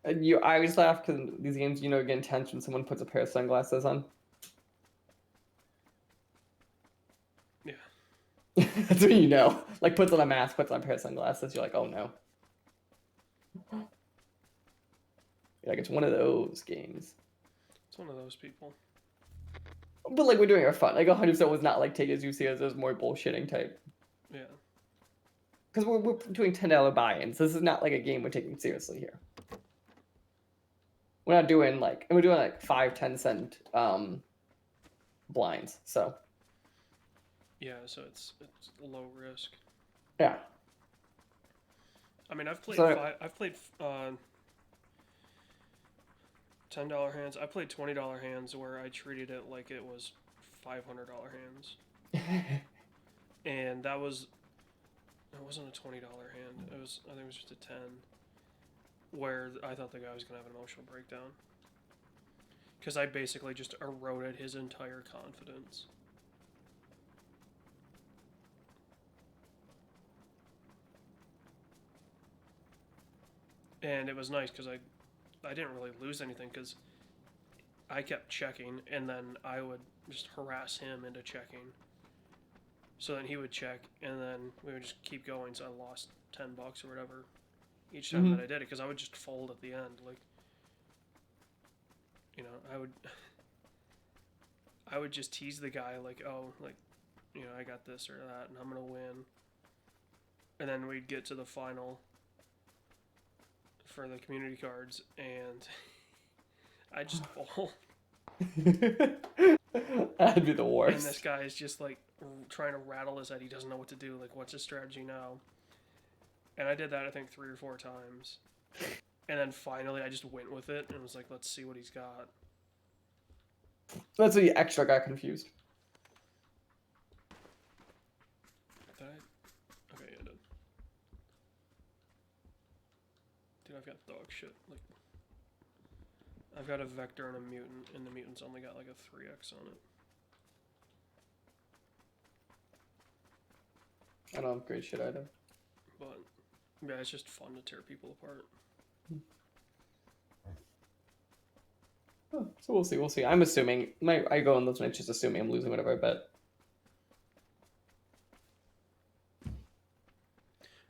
And I always laugh because these games, get intense when someone puts a pair of sunglasses on. Yeah. That's when you know. Like, puts on a mask, puts on a pair of sunglasses. You're like, oh no. Like, it's one of those games. It's one of those people. But like we're doing it for fun. Like 100% was not like take it as you see as it was more bullshitting type. Yeah. Because we're doing $10 buy-ins. This is not like a game we're taking seriously here. We're not doing like, and we're doing like 5-10 cent blinds. So Yeah, so it's low risk. yeah. I mean, I've played So- $10 hands. I played $20 hands where I treated it like it was $500 hands, and it wasn't a $20 hand. I think it was just a 10, where I thought the guy was gonna have an emotional breakdown because I basically just eroded his entire confidence. And it was nice because I didn't really lose anything because I kept checking, and then I would just harass him into checking. So then he would check, and then we would just keep going. So I lost $10 or whatever each time that I did it because I would just fold at the end. Like, you know, I would just tease the guy like, oh, like, you know, I got this or that, and I'm gonna win. And then we'd get to the final for the community cards, and I just fall. That'd be the And worst. this guy is just like trying to rattle his head. He doesn't know what to do. Like, what's his strategy now? And I did that, I think, 3 or 4 times. And then finally, I just went with it and was like, let's see what he's got. That's when you extra got confused. Did I? Okay, yeah, I did. Dude, I've got dog shit. Like, I've got a Vector and a Mutant, and the Mutant's only got like a 3x on it. I don't have great shit either. But, yeah, it's just fun to tear people apart. Oh, so we'll see. We'll see. I'm assuming I go in those nights just assuming I'm losing whatever I bet.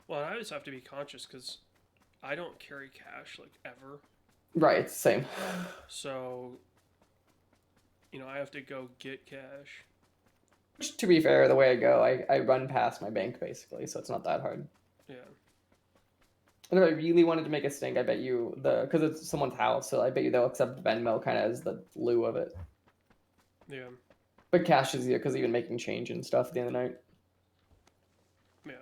Well, I always have to be conscious because I don't carry cash, like, ever. Right, it's the same. So, you know, I have to go get cash. Which, to be fair, the way I go, I run past my bank basically, so it's not that hard. Yeah. And if I really wanted to make a stink, I bet you because it's someone's house, so I bet you they'll accept Venmo kind of as the lieu of it. Yeah. But cash is easier because even making change and stuff at the end of the night. Yeah.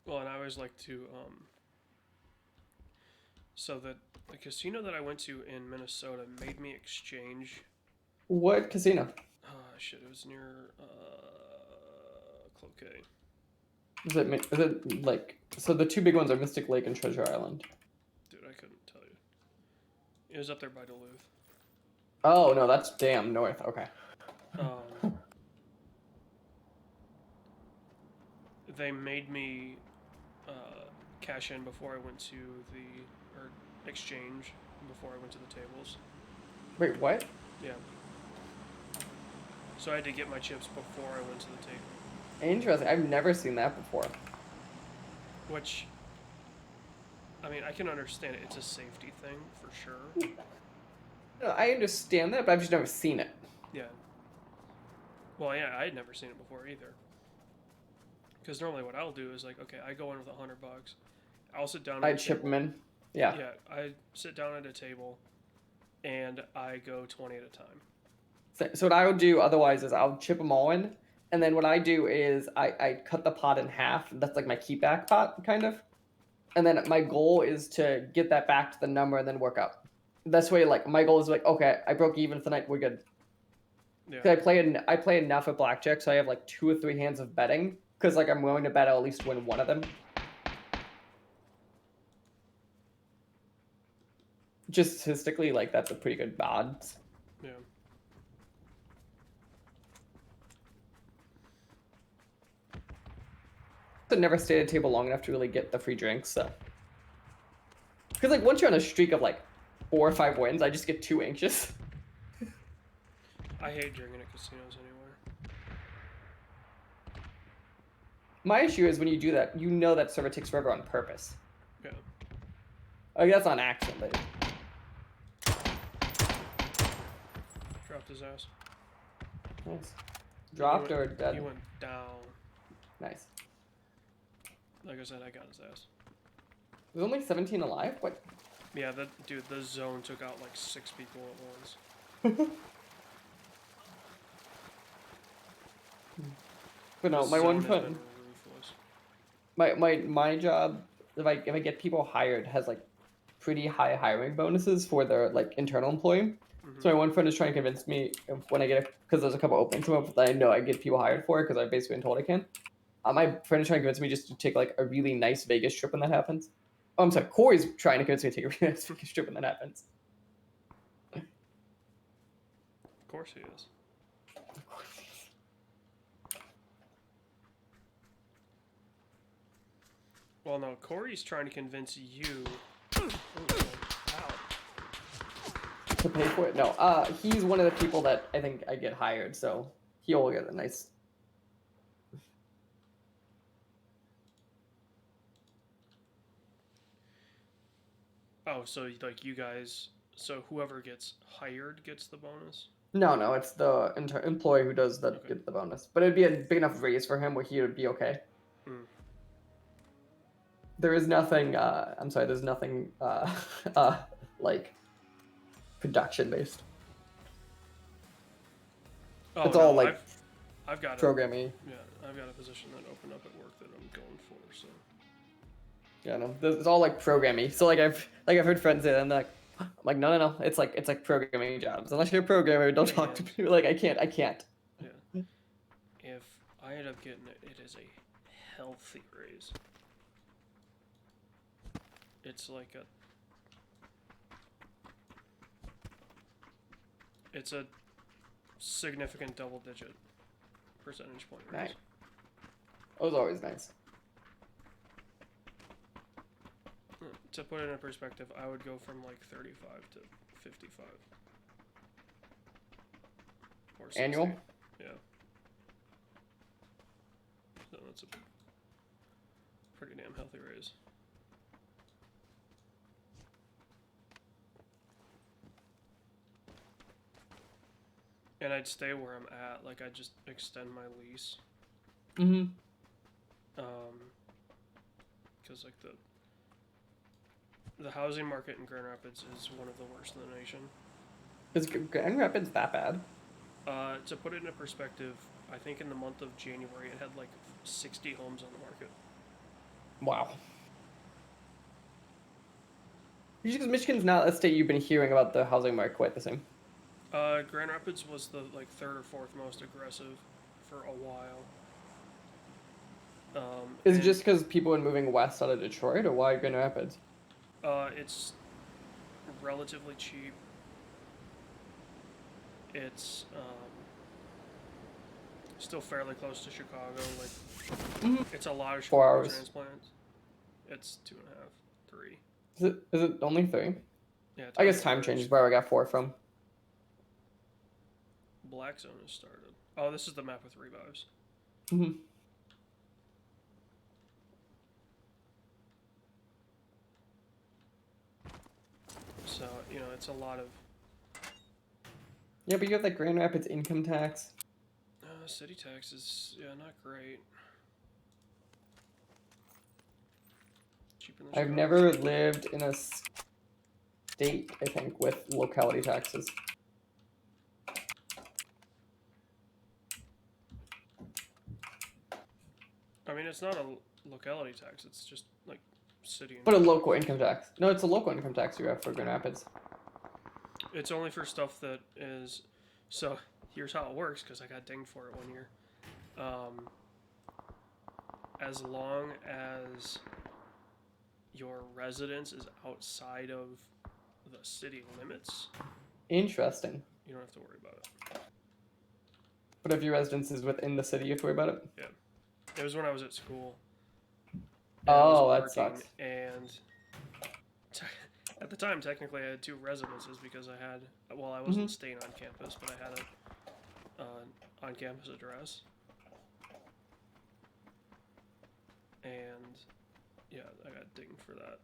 Well, and I always like to, so that the casino that I went to in Minnesota made me exchange. What casino? Shit, it was near, Cloquet. Is it like so? The 2 big ones are Mystic Lake and Treasure Island. Dude, I couldn't tell you. It was up there by Duluth. Oh no, that's damn north. Okay. They made me cash in before I went to or exchange before I went to the tables. Wait, what? Yeah. So I had to get my chips before I went to the table. Interesting. I've never seen that before. Which, I mean, I can understand it. It's a safety thing for sure. No, I understand that, but I've just never seen it. Yeah. Well, yeah, I had never seen it before either. Because normally what I'll do is like, okay, I go in with $100. I'll sit down. I'd chip them in. Yeah. Yeah, I sit down at a table, and I go 20 at a time. So what I would do otherwise is I'll chip them all in, and then what I do is I cut the pot in half. That's like my keep back pot, kind of. And then my goal is to get that back to the number and then work up. That's way like my goal is like, okay, I broke even for the night, we're good. Yeah. 'Cause I play enough at blackjack, so I have like 2 or 3 hands of betting. Because like I'm willing to bet I'll at least win one of them. Just statistically, like that's a pretty good odds. Yeah. I never stayed at a table long enough to really get the free drinks, so. Because like once you're on a streak of like 4 or 5 wins, I just get too anxious. I hate drinking at casinos anywhere. My issue is when you do that, you know that server takes forever on purpose. Yeah. Like that's on accident, but Dropped his ass. nice. Dropped He or went, dead? He went down. Nice. Like I said, I got his ass. There's only 17 alive? What? Yeah, dude, the zone took out like 6 people at once. But no, The my zone one has friend, been ruthless. my job, if I get people hired, has like pretty high hiring bonuses for their like internal employee. So my one friend is trying to convince me when I get because there's a couple openings come up that I know I get people hired for because I've basically been told I can. My friend is trying to convince me just to take like a really nice Vegas trip when that happens. Oh, I'm sorry, Corey's trying to convince me to take a really nice Vegas trip when that happens. Of course he is. Well, no, Corey's trying to convince you. Ooh, ow. To pay for it? No. He's one of the people that I think I get hired, so he'll get a nice. Oh, so like you guys, so whoever gets hired gets the bonus? No, it's the employee who does that Okay. get the bonus. But it'd be a big enough raise for him where he would be okay. Mm. There is nothing. I'm sorry. There's nothing like production based. Oh, It's no, all like I've got programming. I've got a position that opened up at work that I'm going for. So Yeah, no, it's all like programming. So like I've heard friends say that, and they're like, no. It's like programming jobs. Unless you're a programmer, don't talk to me. Like I can't. yeah, if I end up getting it, it is a healthy raise. It's like it's a significant double-digit percentage point raise. Nice. It was always nice. To put it in perspective, I would go from like 35 to 55. Or 60. Annual? Yeah. So that's a pretty damn healthy raise. And I'd stay where I'm at, like I'd just extend my lease. Mm-hmm. Because like the housing market in Grand Rapids is one of the worst in the nation. Is Grand Rapids that bad? To put it into perspective, I think in the month of January it had like 60 homes on the market. Wow. Because Michigan's not a state you've been hearing about the housing market quite the same. Grand Rapids was the like third or fourth most aggressive for a while. Is it just because people are moving west out of Detroit, or why Grand Rapids? It's relatively cheap. It's still fairly close to Chicago. Like it's a lot of 4 Chicago hours. transplants. It's 2.5, 3. Is it only 3? Yeah. I guess time changes where I got 4 from. Black Zone has started. Oh, this is the map with revives. Mm-hmm. So, you know, it's a lot of... Yeah, but you have that Grand Rapids income tax. City tax is, yeah, not great. Cheaper than I've Chicago. never lived in a state, I think, with locality taxes. I mean, it's not a locality tax. It's just, like, city... But a local income tax. No, it's a local income tax you have for Grand Rapids. It's only for stuff that is... So, here's how it works, because I got dinged for it one year. As long as your residence is outside of the city limits, Interesting. you don't have to worry about it. But if your residence is within the city, you have to worry about it? Yeah. It was when I was at school. Oh, that sucks. And at the time, technically, I had 2 residences because I had... Well, I wasn't staying on campus, but I had a on-campus address. and yeah, I got dinged for that.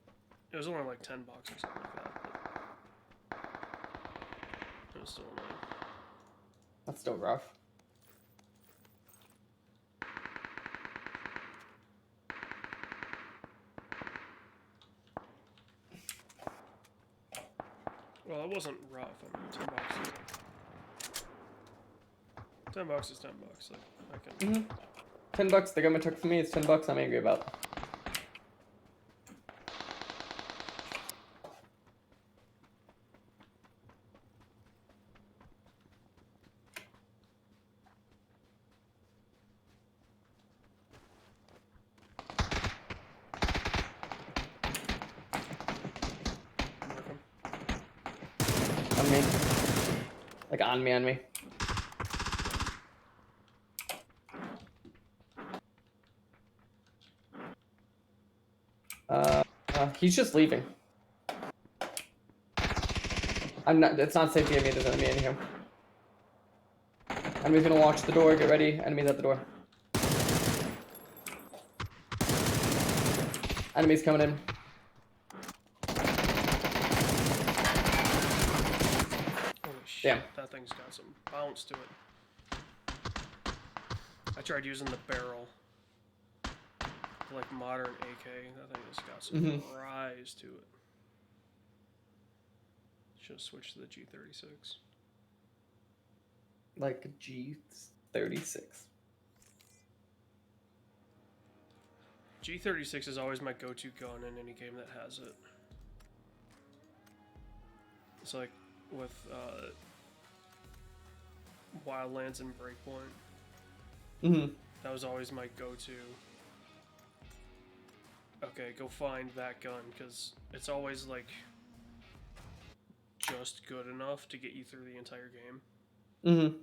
It was only like $10 or something like that, but it was still annoying. That's still rough. Well, it wasn't rough. I mean, $10 is $10. Like I can. $10 the government took from me. It's $10 I'm angry about. On me. Like on me. He's just leaving. I'm not. It's not safe to get me. There's an enemy in here. Enemy's gonna watch the door. Get ready. Enemy's at the door. Enemy's coming in. Holy shit! Damn. That thing's got some bounce to it. I tried using the barrel. Like modern AK, that thing has got some rise to it. Should have switched to the G36. Like a G36. G36 is always my go-to gun in any game that has it. It's like with Wildlands and Breakpoint. That was always my go-to. Okay, go find that gun, because it's always, like, just good enough to get you through the entire game.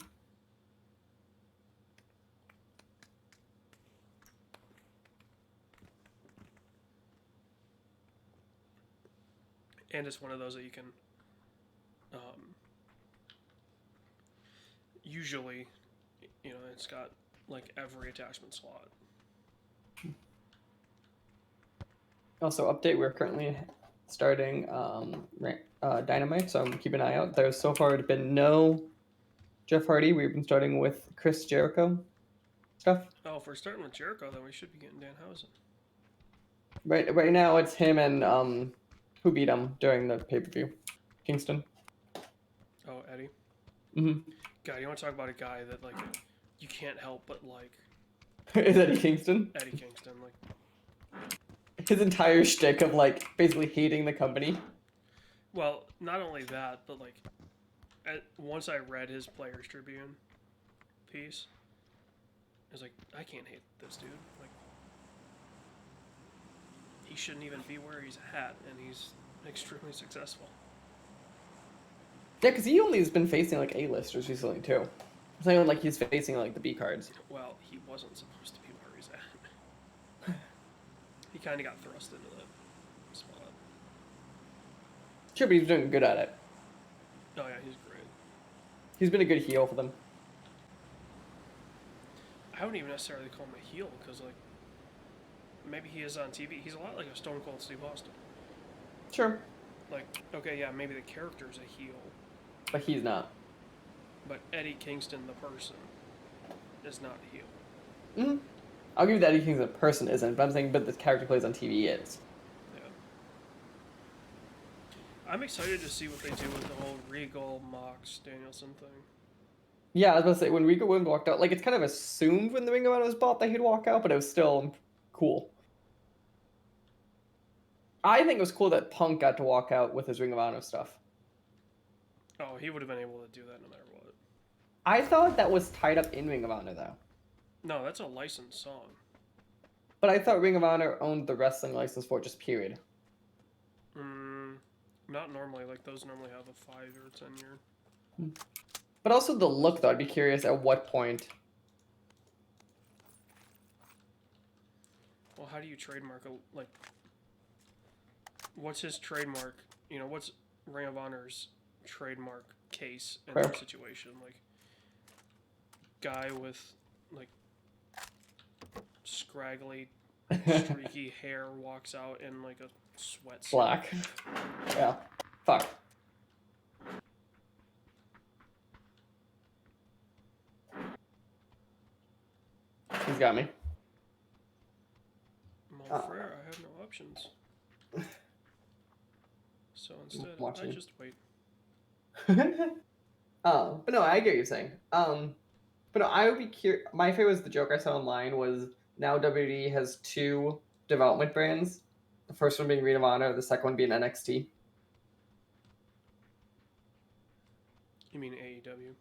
And it's one of those that you can, usually, you know, it's got, like, every attachment slot. Also, update, we're currently starting Dynamite, so I'm keeping an eye out. There's so far been no Jeff Hardy. We've been starting with Chris Jericho stuff. Oh, if we're starting with Jericho, then we should be getting Danhausen. Right now it's him and who beat him during the pay-per-view? Kingston. Oh, Eddie? Mm-hmm. God, you want to talk about a guy that, like, you can't help but like... Is Eddie Kingston? Eddie Kingston, like... His entire shtick of, like, basically hating the company. Well, not only that, but, like, once I read his Players Tribune piece, I was like, I can't hate this dude. Like, he shouldn't even be where he's at, and he's extremely successful. Yeah, because he only has been facing, like, A-listers recently, too. I'm saying, like, he's facing, like, the B cards. Well, he wasn't supposed to be where he's at. He kind of got thrust into that spot. Sure, but he's doing good at it. Oh, yeah, he's great. He's been a good heel for them. I wouldn't even necessarily call him a heel, because, like, maybe he is on TV. He's a lot like a Stone Cold Steve Austin. Sure. Like, okay, yeah, maybe the character's a heel. But he's not. But Eddie Kingston, the person, is not a heel. Mm-hmm. I'll give you that Eddie Kingston, the person isn't, but I'm saying, but the character plays on TV is. Yeah. I'm excited to see what they do with the whole Regal, Mox, Danielson thing. Yeah, I was about to say, when Rico Williams walked out, like, it's kind of assumed when the Ring of Honor was bought that he'd walk out, but it was still cool. I think it was cool that Punk got to walk out with his Ring of Honor stuff. Oh, he would have been able to do that no matter what. I thought that was tied up in Ring of Honor, though. No, that's a licensed song. But I thought Ring of Honor owned the wrestling license for it, just period. Not normally. Like, those normally have a 5 or 10 year. But also the look, though. I'd be curious at what point. Well, how do you trademark a, like, what's his trademark? You know, what's Ring of Honor's trademark case in that situation? Like, guy with, like, scraggly streaky hair walks out in like a sweatsuit. Black. Yeah. Fuck. He's got me. Mon frere, I have no options. So instead, I watching. just wait. But no, I get what you're saying. But no, I would be curious. My favorite was the joke I saw online was now WWE has 2 development brands. The first one being Ring of Honor, the second one being NXT. You mean AEW?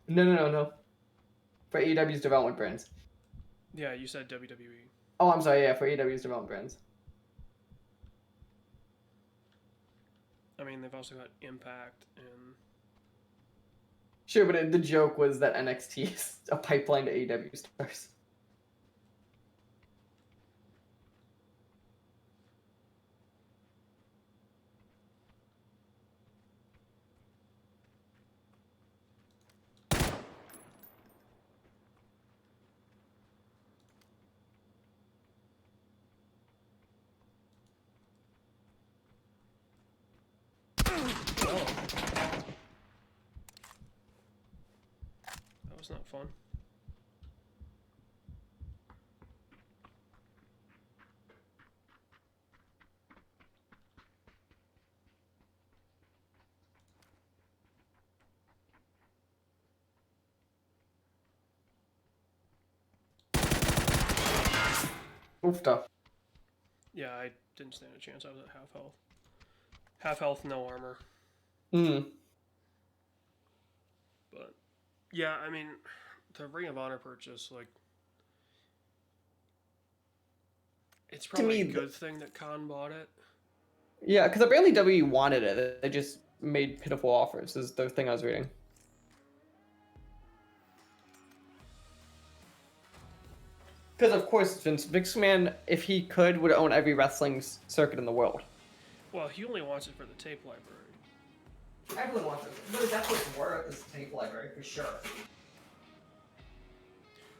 No. For AEW's development brands. Yeah, you said WWE. Oh, I'm sorry. Yeah, for AEW's development brands. I mean, they've also got Impact and. Sure, but the joke was that NXT is a pipeline to AEW stars. That was not fun. Oofta. Yeah, I didn't stand a chance. I was at half health. Half health, no armor. But yeah, I mean, the Ring of Honor purchase, like, it's probably a good thing that Khan bought it. Yeah, because apparently WWE wanted it. They just made pitiful offers, is the thing I was reading. Because, of course, Vince McMahon, if he could, would own every wrestling circuit in the world. Well, he only wants it for the tape library. Everyone wants it. But that's what it's worth, is the tape library, for sure.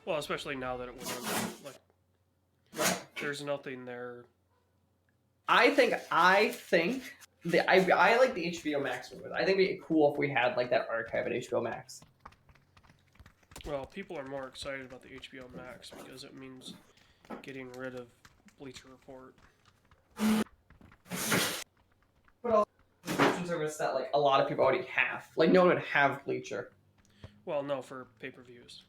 Well, especially now that it went over. Like, there's nothing there. I think I like the HBO Max movie. I think it'd be cool if we had like that archive at HBO Max. Well, people are more excited about the HBO Max because it means getting rid of Bleacher Report. But also, subscription service that like a lot of people already have. Like no one would have Bleacher. Well, no, for pay-per-views.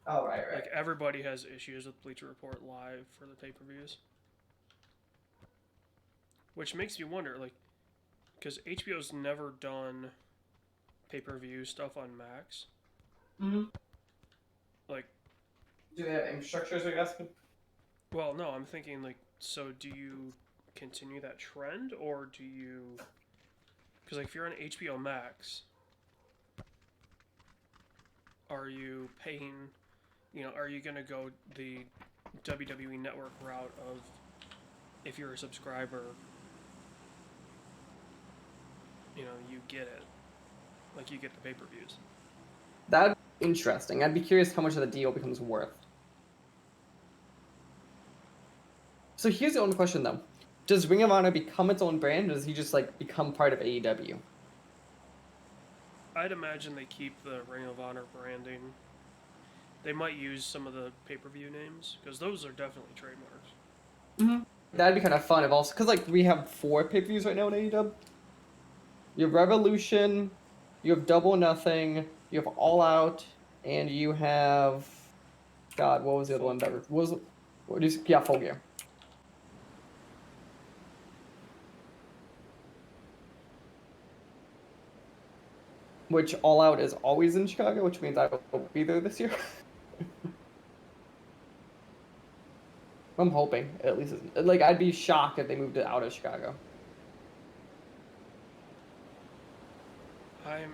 Oh right. Like everybody has issues with Bleacher Report live for the pay-per-views. Which makes me wonder, like, because HBO's never done pay-per-view stuff on Max. Mm-hmm. Like, do they have infrastructures? Are you asking? Well, no, I'm thinking like, so do you continue that trend or do you? Because like, if you're on HBO Max, are you paying? You know, are you gonna go the WWE Network route of, if you're a subscriber, you know, you get it. Like, you get the pay-per-views. That'd be interesting. I'd be curious how much of the deal becomes worth. So here's the only question, though. Does Ring of Honor become its own brand, or does he just, like, become part of AEW? I'd imagine they keep the Ring of Honor branding. They might use some of the pay-per-view names, because those are definitely trademarks. Mm-hmm. That'd be kind of fun if also... Because, like, we have 4 pay-per-views right now in AEW. You have Revolution, you have Double or Nothing, you have All Out, and you have... God, what was the other one that was... Yeah, Full Gear. Which All Out is always in Chicago, which means I will be there this year. I'm hoping, at least. Like, I'd be shocked if they moved it out of Chicago. I'm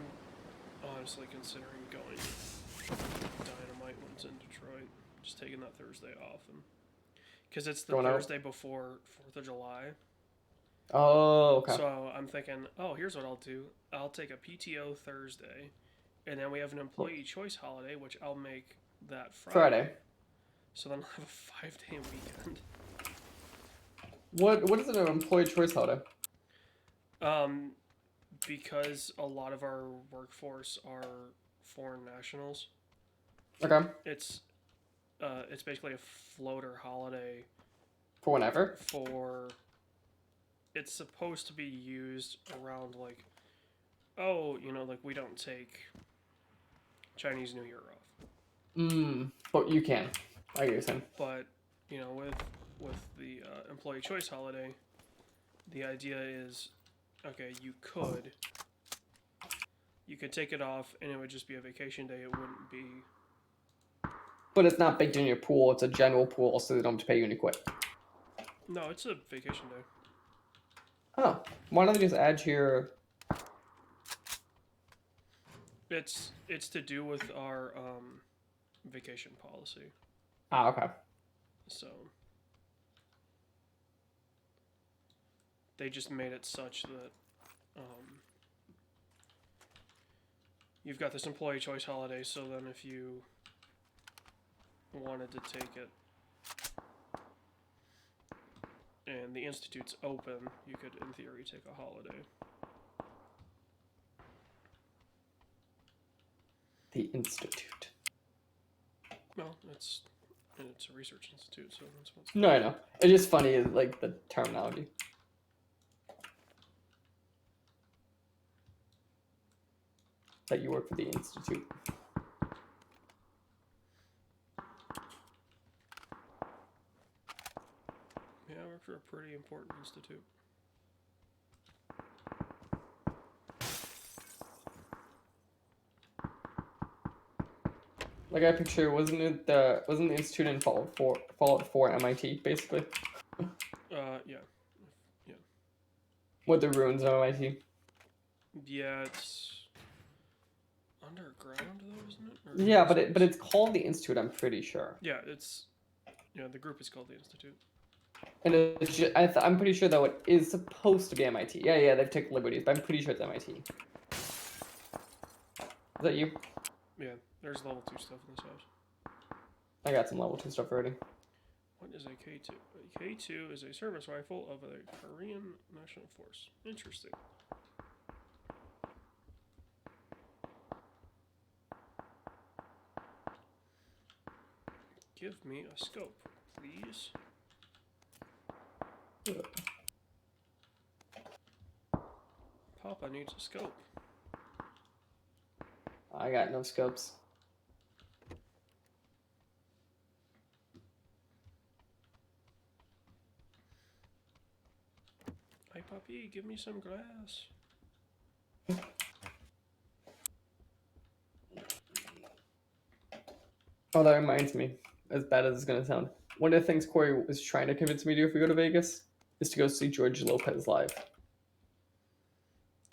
honestly considering going to Dynamite when it's in Detroit. Just taking that Thursday off, and because it's the Thursday before 4th of July. Oh, okay. So I'm thinking, oh, here's what I'll do. I'll take a PTO Thursday, and then we have an employee choice holiday, which I'll make that Friday. So then I'll have a 5-day weekend. What is an employee choice holiday? Because a lot of our workforce are foreign nationals. Okay. It's basically a floater holiday For whenever. It's supposed to be used around like, oh, like we don't take Chinese New Year off. But you can. I get what you're saying. But with the employee choice holiday, the idea is, okay, you could take it off and it would just be a vacation day. It wouldn't be. But it's not baked in your pool. It's a general pool, so they don't have to pay you when you quit. No, it's a vacation day. Oh, why don't they just add here? It's to do with our vacation policy. Ah, okay. So they just made it such that you've got this employee choice holiday. So then, if you wanted to take it and the institute's open, you could, in theory, take a holiday. The institute. Well, it's a research institute, so that's what's. No, I know. It's just funny, like the terminology. That you work for the institute. Yeah, I work for a pretty important institute. Like I picture, wasn't the institute in Fallout 4 MIT basically? Yeah. With the ruins of MIT. Yeah, it's underground though, isn't it? Or Yeah, but it's called the institute. I'm pretty sure. Yeah, the group is called the institute. And it's just, I'm pretty sure though it is supposed to be MIT. Yeah, they've taken liberties, but I'm pretty sure it's MIT. Is that you? Yeah, there's level 2 stuff in this house. I got some level 2 stuff already. What is a K2? A K2 is a service rifle of the Korean National Force. Interesting. Give me a scope, please. Papa needs a scope. I got no scopes. Hey, Puppy, give me some glass. Oh, that reminds me, as bad as it's gonna sound, one of the things Corey was trying to convince me to do if we go to Vegas is to go see George Lopez live.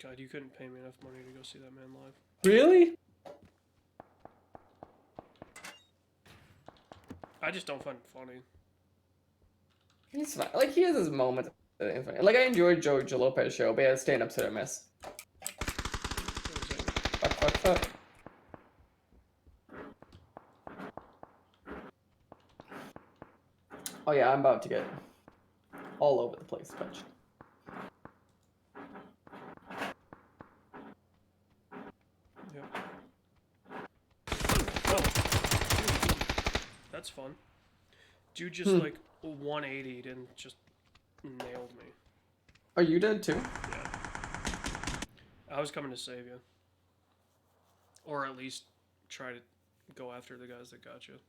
God, you couldn't pay me enough money to go see that man live. Really? I just don't find it funny. He's fine. Like, he has his moments. Like, I enjoyed George Lopez show, but yeah, stand-up's hit or miss. Fuck. Oh yeah, I'm about to get all over the place, but... Yep. Oh. That's fun. Dude just like 180'd and just nailed me. Are you dead too? Yeah. I was coming to save you. Or at least try to go after the guys that got you.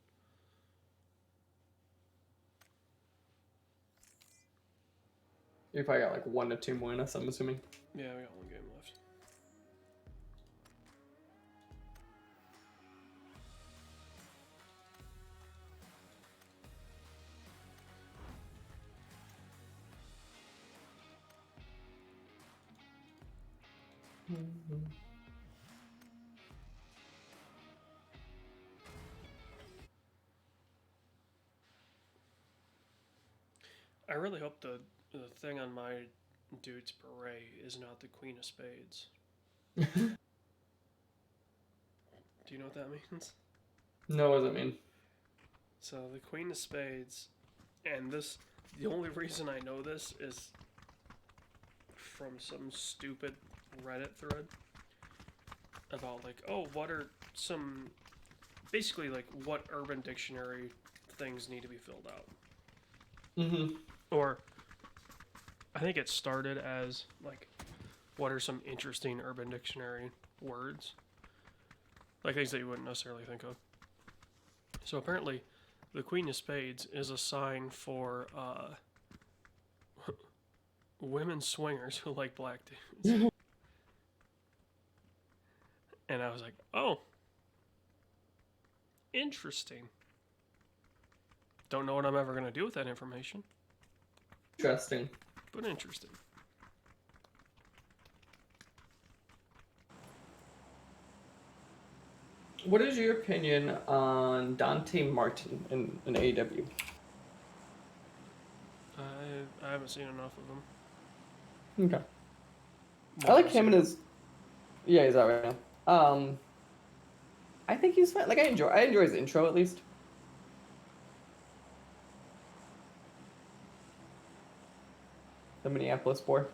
You probably got like 1 to 2 minus, I'm assuming. Yeah, we got one game left. I really hope the thing on my dude's beret is not the Queen of Spades. Do you know what that means? No, what does it mean? So the Queen of Spades, and this, the only reason I know this is from some stupid Reddit thread about like, oh, what are some, basically like what Urban Dictionary things need to be filled out. Mm-hmm. Or I think it started as like, what are some interesting Urban Dictionary words? Like things that you wouldn't necessarily think of. So apparently, the Queen of Spades is a sign for women swingers who like black dudes. And I was like, oh, interesting. Don't know what I'm ever going to do with that information, Interesting. but interesting. What is your opinion on Dante Martin in AEW? I haven't seen enough of them. Okay. I like him and his. Yeah, he's out right now. I think he's fine. Like I enjoy his intro at least. The Minneapolis boy.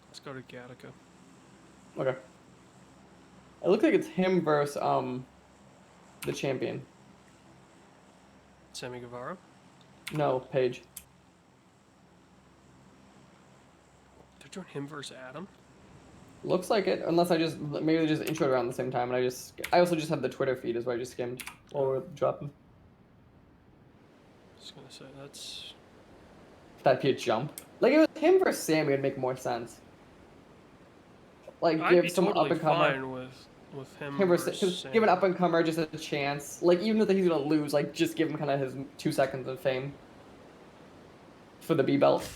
Let's go to Gattaca. Okay. It looks like it's him versus the champion. Sammy Guevara. No, Paige. They're doing him versus Adam. Looks like it, unless maybe they just introed around the same time, and I also just have the Twitter feed, is where I just skimmed while we're dropping. I was gonna say that's. That'd be a jump. Like if it was him versus Sammy, it'd make more sense. Like I'd give be some totally up and comer. fine with him Him versus, versus 'cause give an Sammy. up and comer just a chance. Like even if he's gonna lose, like just give him kind of his 2 seconds of fame for the B belt.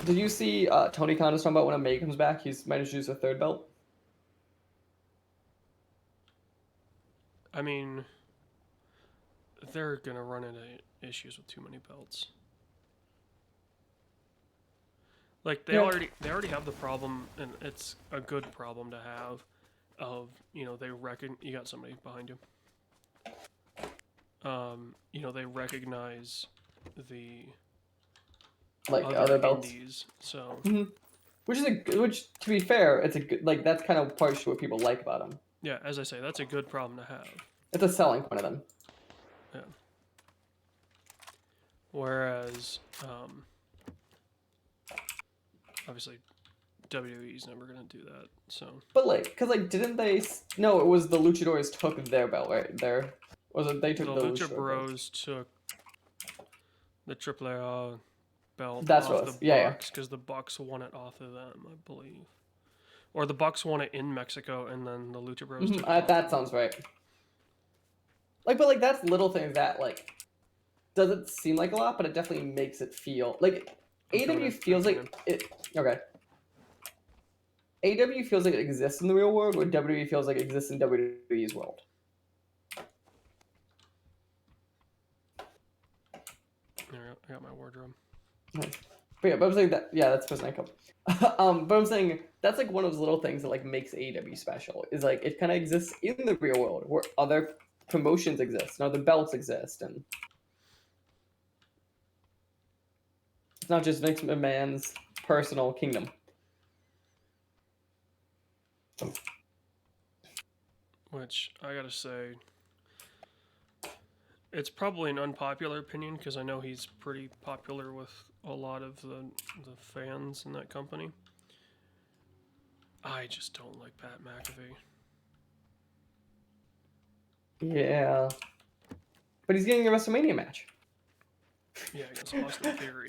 Did you see Tony Khan was talking about when May comes back, he's might introduce a 3rd belt? I mean, they're gonna run into issues with too many belts. Like they already have the problem, and it's a good problem to have. Of they reckon you got somebody behind you. They recognize the Other belts. indies, so. Which to be fair, it's a good, like that's kind of partially what people like about him. Yeah, as I say, that's a good problem to have. It's a selling point of them. Yeah. Whereas, obviously, WWE's never gonna do that. So. But didn't they? No, it was the Luchadors took their belt right there. Was it they took The the Lucha Luchador Bros took the AAA belt That's off what it the was. Yeah, Bucks because the Bucks won it off of them, I believe. Or the Bucks won it in Mexico, and then the Lucha Bros. Took it off that of sounds them. right. But that's little things that doesn't seem like a lot, but it definitely makes it feel like AEW feels like it. Okay. AEW feels like it exists in the real world, where WWE feels like it exists in WWE's world. There, I got my wardrobe. Nice. But yeah, but I'm saying that that's Chris Nyko. But I'm saying that's like one of those little things that like makes AEW special. Is like it kind of exists in the real world where other promotions exist and other belts exist, and it's not just Vince McMahon's personal kingdom. Which I gotta say, it's probably an unpopular opinion because I know he's pretty popular with a lot of the fans in that company. I just don't like Pat McAfee. Yeah, but he's getting a WrestleMania match. Yeah, against Austin Theory.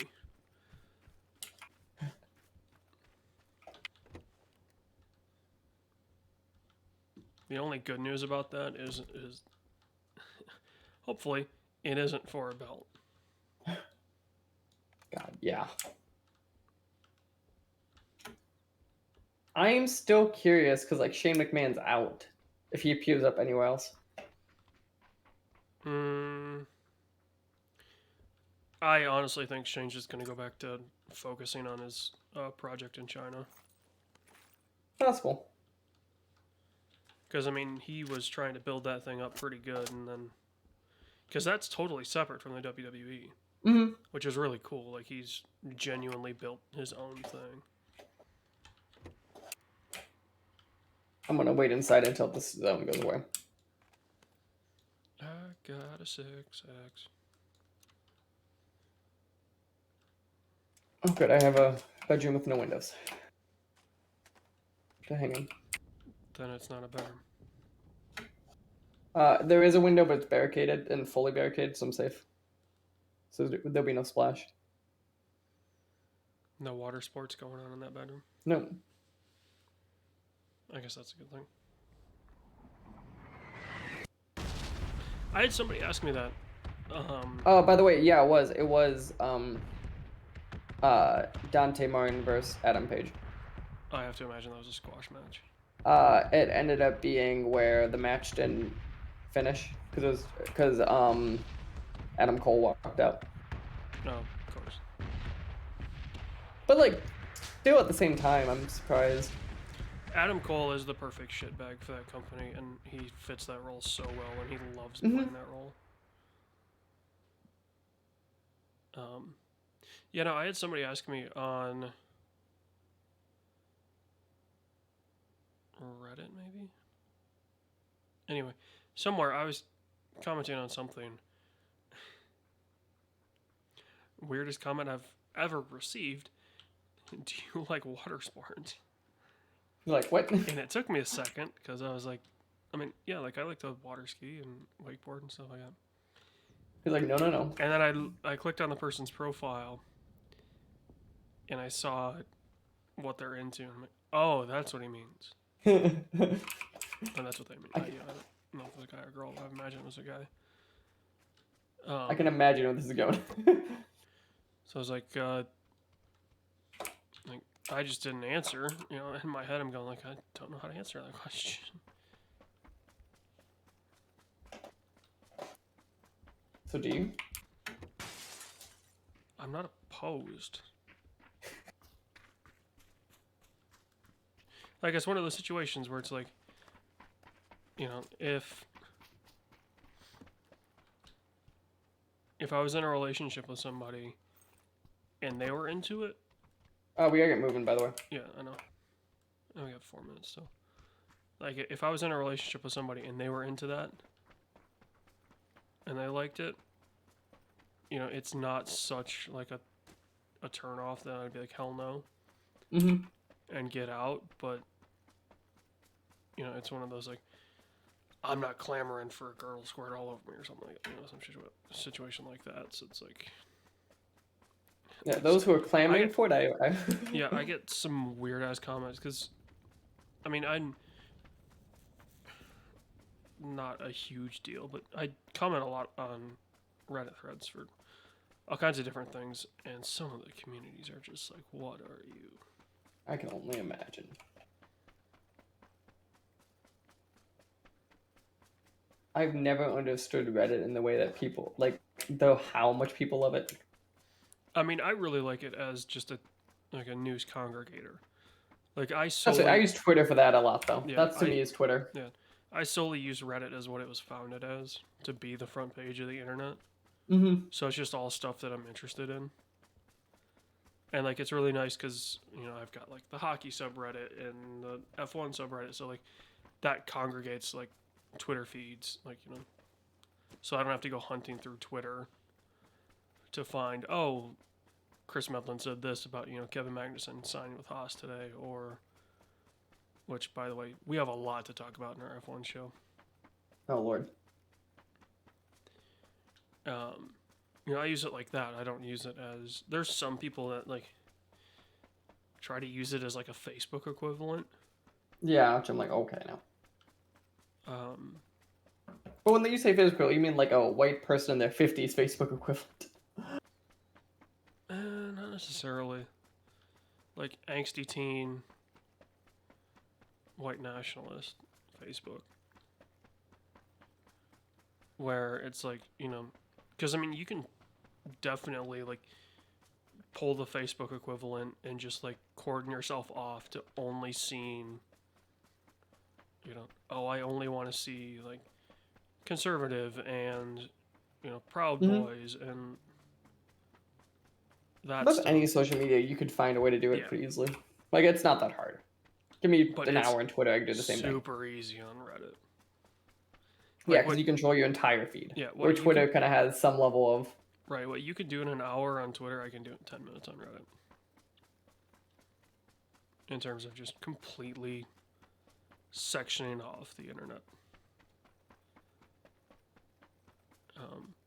The only good news about that is hopefully it isn't for a belt. God, yeah. I am still curious because Shane McMahon's out. If he appears up anywhere else. I honestly think Shane's just going to go back to focusing on his project in China. Possible. Because, I mean, he was trying to build that thing up pretty good, and then... Because that's totally separate from the WWE, Mm-hmm. which is really cool. Like, he's genuinely built his own thing. I'm gonna wait inside until this zone goes away. I got a 6X. Oh, good. I have a bedroom with no windows to hang in. Then it's not a bedroom. There is a window, but it's barricaded and fully barricaded, so I'm safe. So there'll be no splash. No water sports going on in that bedroom. No. I guess that's a good thing. I had somebody ask me that. Oh, by the way, yeah, it was. It was Dante Martin versus Adam Page. I have to imagine that was a squash match. It ended up being where the match didn't finish because Adam Cole walked out. No, of course. But like, still at the same time, I'm surprised. Adam Cole is the perfect shitbag for that company, and he fits that role so well, and he loves playing that role. Yeah, no, I had somebody ask me on Reddit, maybe? Anyway, somewhere I was commenting on something. Weirdest comment I've ever received. Do you like water sports? You're like, what? And it took me a second, because I was like, I mean, yeah, like I like to water ski and wakeboard and stuff like that. He's like, no. And then I clicked on the person's profile, and I saw what they're into. And I'm like, oh, that's what he means. And that's what they mean. I don't know if it was a guy or a girl. I imagine it was a guy. I can imagine where this is going. So I was like, I just didn't answer. You know, in my head, I'm going like, I don't know how to answer that question. So do you? I'm not opposed. Like, it's one of those situations where it's like, you know, if I was in a relationship with somebody and they were into it. Oh, we gotta get moving, by the way. Yeah, I know. I only got 4 minutes still. Like, if I was in a relationship with somebody and they were into that and they liked it, you know, it's not such like a turn off that I'd be like, hell no. And get out, but you know, it's one of those like, I'm not clamoring for a girl squirt all over me or something like that, you know, some situation like that. So it's like, yeah, those who are clamoring for it, I yeah, I get some weird ass comments because, I mean, I'm not a huge deal, but I comment a lot on Reddit threads for all kinds of different things, and some of the communities are just like, what are you? I can only imagine. I've never understood Reddit in the way that people like, though, how much people love it. I mean, I really like it as just a news congregator. Like I use Twitter for that a lot, though. Yeah, That's to me is Twitter. Yeah, I solely use Reddit as what it was founded as, to be the front page of the internet. So it's just all stuff that I'm interested in. And like it's really nice because you know I've got like the hockey subreddit and the F1 subreddit, so like that congregates like Twitter feeds, like you know, so I don't have to go hunting through Twitter to find Chris Medlin said this about you know Kevin Magnussen signing with Haas today, or which by the way we have a lot to talk about in our F1 show. Oh Lord. You know, I use it like that. I don't use it as... There's some people that, like, try to use it as, like, a Facebook equivalent. Yeah, which I'm like, okay, now. But when you say Facebook, you mean, like, a white person in their 50s Facebook equivalent? Not necessarily. Like, angsty teen, white nationalist Facebook. Where it's like, you know... Because, I mean, you can definitely, like, pull the Facebook equivalent and just, like, cordon yourself off to only seeing you know, oh, I only want to see like conservative and, you know, Proud Mhm. Boys and that With stuff. any social media, you could find a way to do it Yeah. pretty easily. Like, it's not that hard. Give me But an it's hour on Twitter, I can do the same thing. super easy on Reddit. Yeah, Like because what? you control your entire feed. Yeah, Where what you Twitter could, kind of has some level of. right? What you could do in an hour on Twitter, I can do in 10 minutes on Reddit. In terms of just completely sectioning off the internet.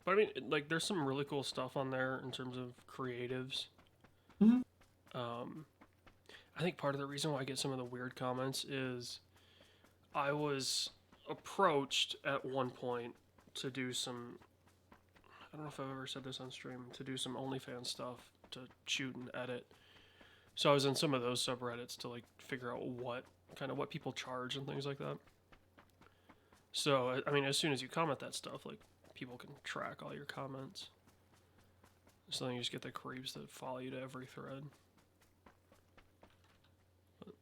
But I mean, like, there's some really cool stuff on there in terms of creatives. Mhm. I think part of the reason why I get some of the weird comments is I was approached at one point to do some. I don't know if I've ever said this on stream. To do some OnlyFans stuff to shoot and edit. So I was in some of those subreddits to like figure out what people charge and things like that. So I mean, as soon as you comment that stuff, like people can track all your comments. So then you just get the creeps that follow you to every thread. But,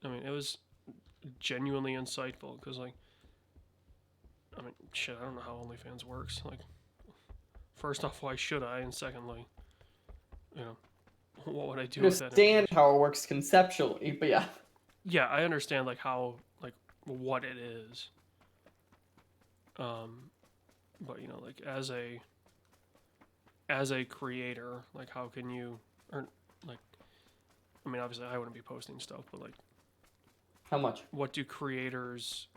I mean, it was genuinely insightful because, like, I mean, shit, I don't know how OnlyFans works. Like, first off, why should I? And secondly, you know, what would I do with that Understand information? how it works conceptually, but yeah. Yeah, I understand like how like what it is. But you know, like as a creator, like how can you or like I mean obviously I wouldn't be posting stuff, but like How much? what do creators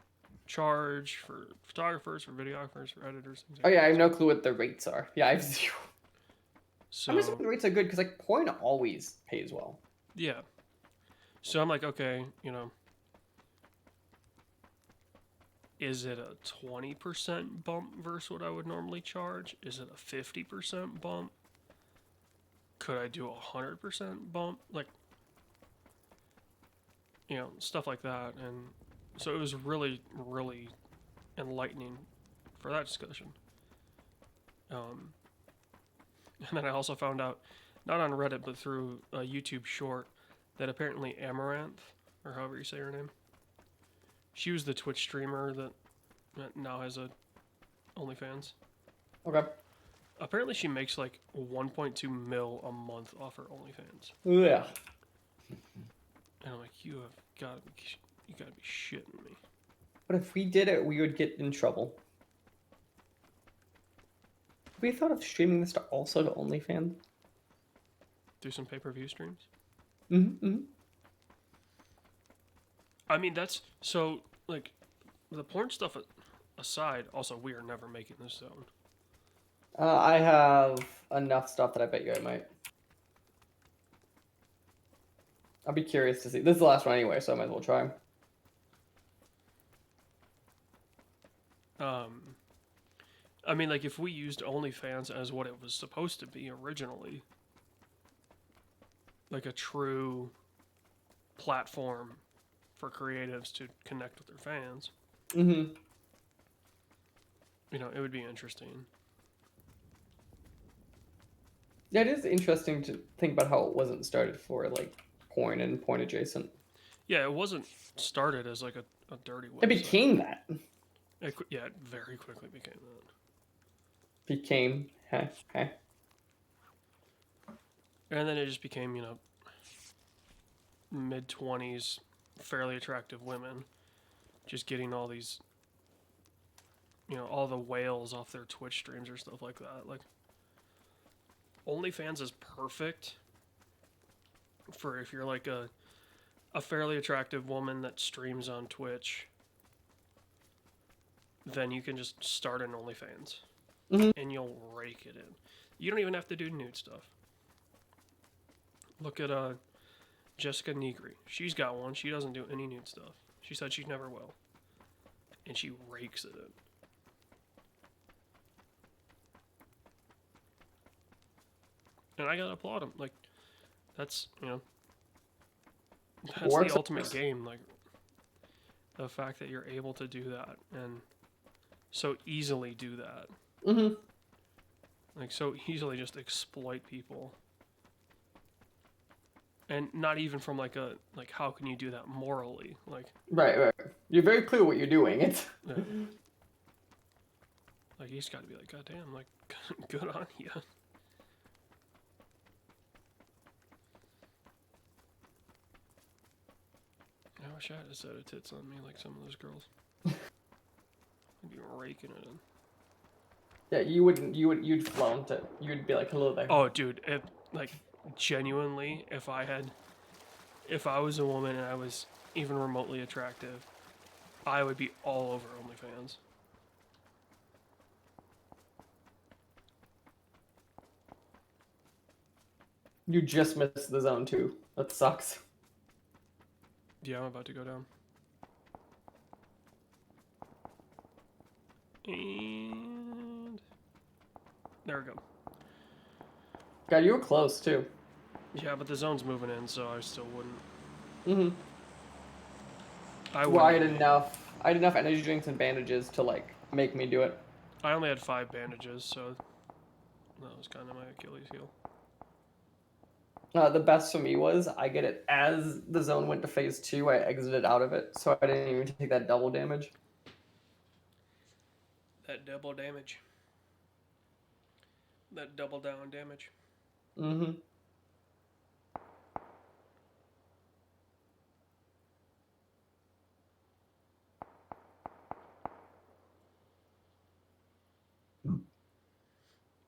charge for photographers, for videographers, for editors, things Oh like yeah, I that. have no clue what the rates are. Yeah, I have zero. I'm So assuming the rates are good because like porn always pays well. yeah. So I'm like, okay, you know, is it a 20% bump versus what I would normally charge? Is it a 50% bump? Could I do a 100% bump? Like, you know, stuff like that. And so it was really, really enlightening for that discussion. And then I also found out, not on Reddit, but through a YouTube short, that apparently Amaranth, or however you say her name, she was the Twitch streamer that now has a OnlyFans. Okay. Apparently, she makes like 1.2 mil a month off her OnlyFans. Yeah. And I'm like, you gotta be shitting me. But if we did it, we would get in trouble. Have we thought of streaming this to also to OnlyFans? Do some pay-per-view streams. Mm-hmm. I mean, that's so like the porn stuff aside. Also, we are never making this zone. I have enough stuff that I bet you I might. I'll be curious to see. This is the last one anyway, so I might as well try. I mean, like if we used OnlyFans as what it was supposed to be originally, like a true platform for creatives to connect with their fans, Mm-hmm. you know, it would be interesting. Yeah, it is interesting to think about how it wasn't started for like porn and porn adjacent. Yeah, it wasn't started as like a dirty website. It became that. Yeah, it very quickly became that. Became. Heh. And then it just became, you know, mid-20s, fairly attractive women just getting all these, you know, all the whales off their Twitch streams or stuff like that. Like, OnlyFans is perfect for if you're like a fairly attractive woman that streams on Twitch, then you can just start an OnlyFans. Mm-hmm. And you'll rake it in. You don't even have to do nude stuff. Look at Jessica Negri. She's got one. She doesn't do any nude stuff. She said she never will. And she rakes it in. And I gotta applaud him. Like, that's, you know, that's the ultimate game. Like, the fact that you're able to do that and so easily do that. Mm-hmm. Like, so easily just exploit people. And not even from like how can you do that morally? Like Right. You're very clear what you're doing. It's yeah. Like he's got to be like, God damn, like good on you. I wish I had a set of tits on me like some of those girls. I'd be raking it in. yeah. You'd flaunt it. You'd be like, hello there. Oh, dude, like genuinely, if I was a woman and I was even remotely attractive, I would be all over OnlyFans. You just missed the zone too. That sucks. Yeah, I'm about to go down. And there we go. God, you were close too. Yeah, but the zone's moving in, so I still wouldn't. Mm-hmm. I Well, I had wouldn't. enough energy drinks and bandages to like make me do it. I only had 5 bandages, so that was kind of my Achilles heel. The best for me was I get it as the zone went to phase 2. I exited out of it, so I didn't even take that double damage. That double damage. That double down damage. Mm-hmm.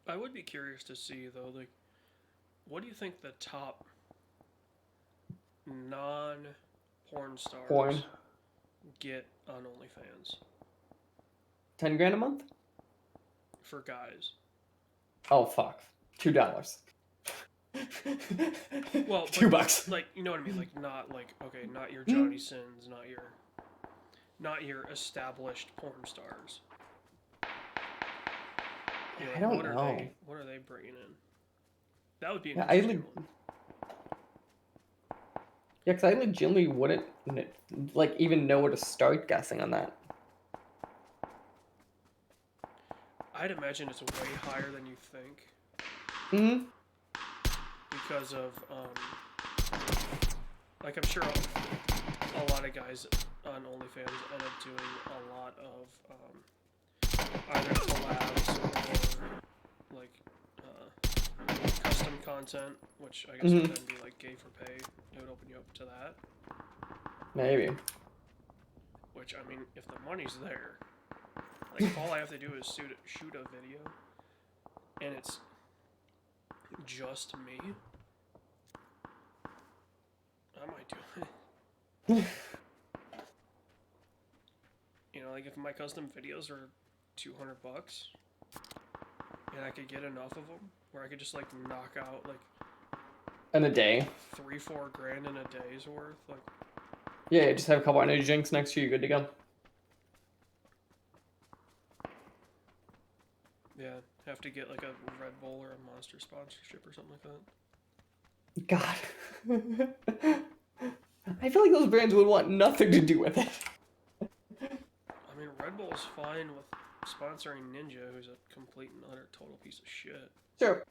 I would be curious to see though, like, what do you think the top non-porn stars Porn. get on OnlyFans 10 grand a month? for guys? Oh fuck. $2. Well, $2. Like, you know what I mean? Like, not like, okay, not your Johnny Sins, not your established porn stars. You I don't what know. What are they bringing in? That would be an Yeah, interesting one. Yeah, because I legitimately wouldn't like even know where to start guessing on that. I'd imagine it's way higher than you think. Mm-hmm. Because of like I'm sure a lot of guys on OnlyFans end up doing a lot of either collabs or like custom content, which I guess would then be like gay for pay. It would open you up to that. Maybe. Which I mean, if the money's there, like if all I have to do is shoot a video, and it's just me, I might do it. You know, like if my custom videos are $200, and I could get enough of them where I could just like knock out like In a day. 3-4 grand in a day's worth, like Yeah, just have a couple energy drinks next to you, good to go. yeah, have to get like a Red Bull or a Monster sponsorship or something like that. God. I feel like those brands would want nothing to do with it. I mean, Red Bull's fine with sponsoring Ninja, who's a complete and utter total piece of shit. Sure.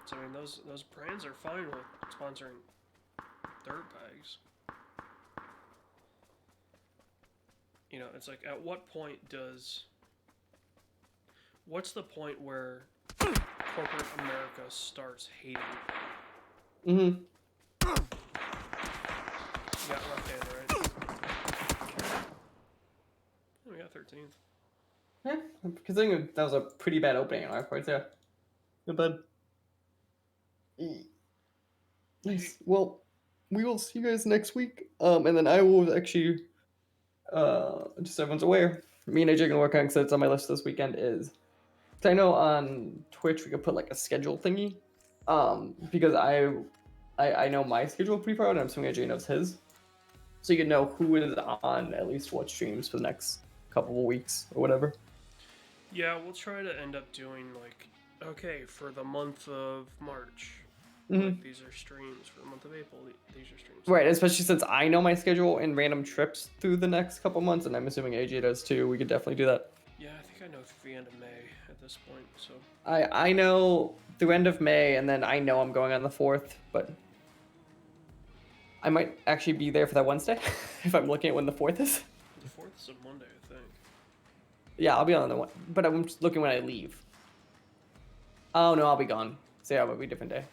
So I mean, those brands are fine with sponsoring dirt bags. You know, it's like, at what point what's the point where corporate America starts hating? Mm-hmm. You got left-handed, right? Oh, we got 13th. Yeah, considering that was a pretty bad opening on our parts, yeah. Not bad. Nice. Well, we will see you guys next week. And then I will actually, just so everyone's aware, me and AJ are gonna work on, because it's on my list this weekend, is, because I know on Twitch we could put like a schedule thingy, because I know my schedule pretty far out, and I'm assuming AJ knows his, so you can know who is on at least what streams for the next couple of weeks or whatever. Yeah, we'll try to end up doing like, okay, for the month of March, like, these are streams. For the month of April, these are streams. Right, especially since I know my schedule and random trips through the next couple months, and I'm assuming AJ does too. We could definitely do that. Yeah, I think I know through the end of May at this point, so I know through end of May, and then I know I'm going on the 4th, but I might actually be there for that Wednesday if I'm looking at when the 4th is. the 4th is a Monday, I think. Yeah, I'll be on the one, but I'm just looking when I leave. Oh no, I'll be gone. So yeah, it'll be a different day.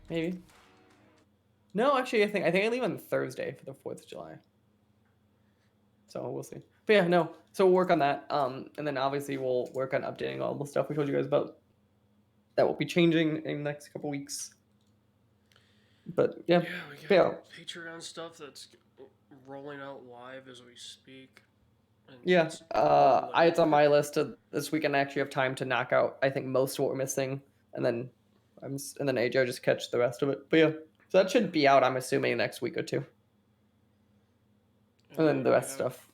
Maybe. No, actually, I think I leave on Thursday for the 4th of July. So we'll see. But yeah, no. So we'll work on that. And then obviously we'll work on updating all the stuff we told you guys about. That will be changing in the next couple weeks. But yeah, Yeah, we yeah. got Patreon stuff that's rolling out live as we speak. And Yeah, it's it's on my list of this weekend. I actually have time to knock out, I think, most of what we're missing, and then and then AJ just catch the rest of it. But yeah, so that should be out. I'm assuming next week or two, and then the we rest have, stuff.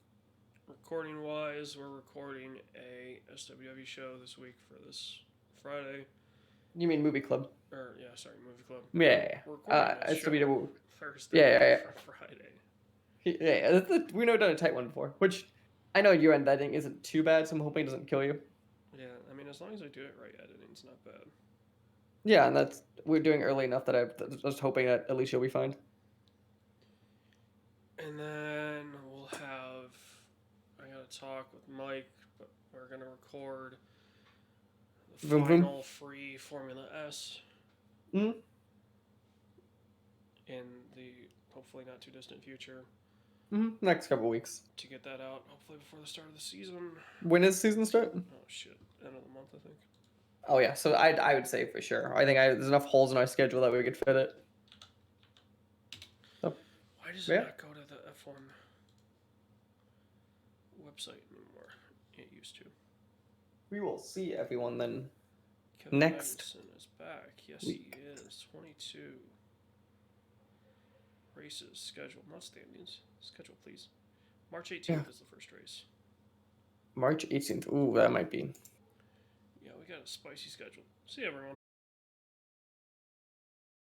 recording wise, we're recording a SWW show this week for this Friday. You mean movie club? Or yeah, sorry, movie club. Yeah, We're recording a show SWW. Thursday Yeah. for Friday. Yeah, we know done a tight one before, which I know your end editing isn't too bad, so I'm hoping it doesn't kill you. Yeah, I mean, as long as I do it right, editing's not bad. Yeah, and we're doing early enough that I was hoping that at least you'll be fine. And then we'll have, I gotta talk with Mike, but we're gonna record the Vroom, vroom. final free Formula S Mm. in the hopefully not too distant future Next couple weeks. to get that out, hopefully before the start of the season. When does season start? Oh shit, end of the month, I think. Oh yeah, so I would say for sure. I think there's enough holes in our schedule that we could fit it. So, Why does yeah. it not go to the F1 website anymore? It used to. we will see everyone then. Kevin Next Magnussen is back. Yes, week. he is. 22 races scheduled, not standings. Schedule, please. March 18th is the first race. March 18th. Ooh, that might be. Yeah, we got a spicy schedule. See you, everyone.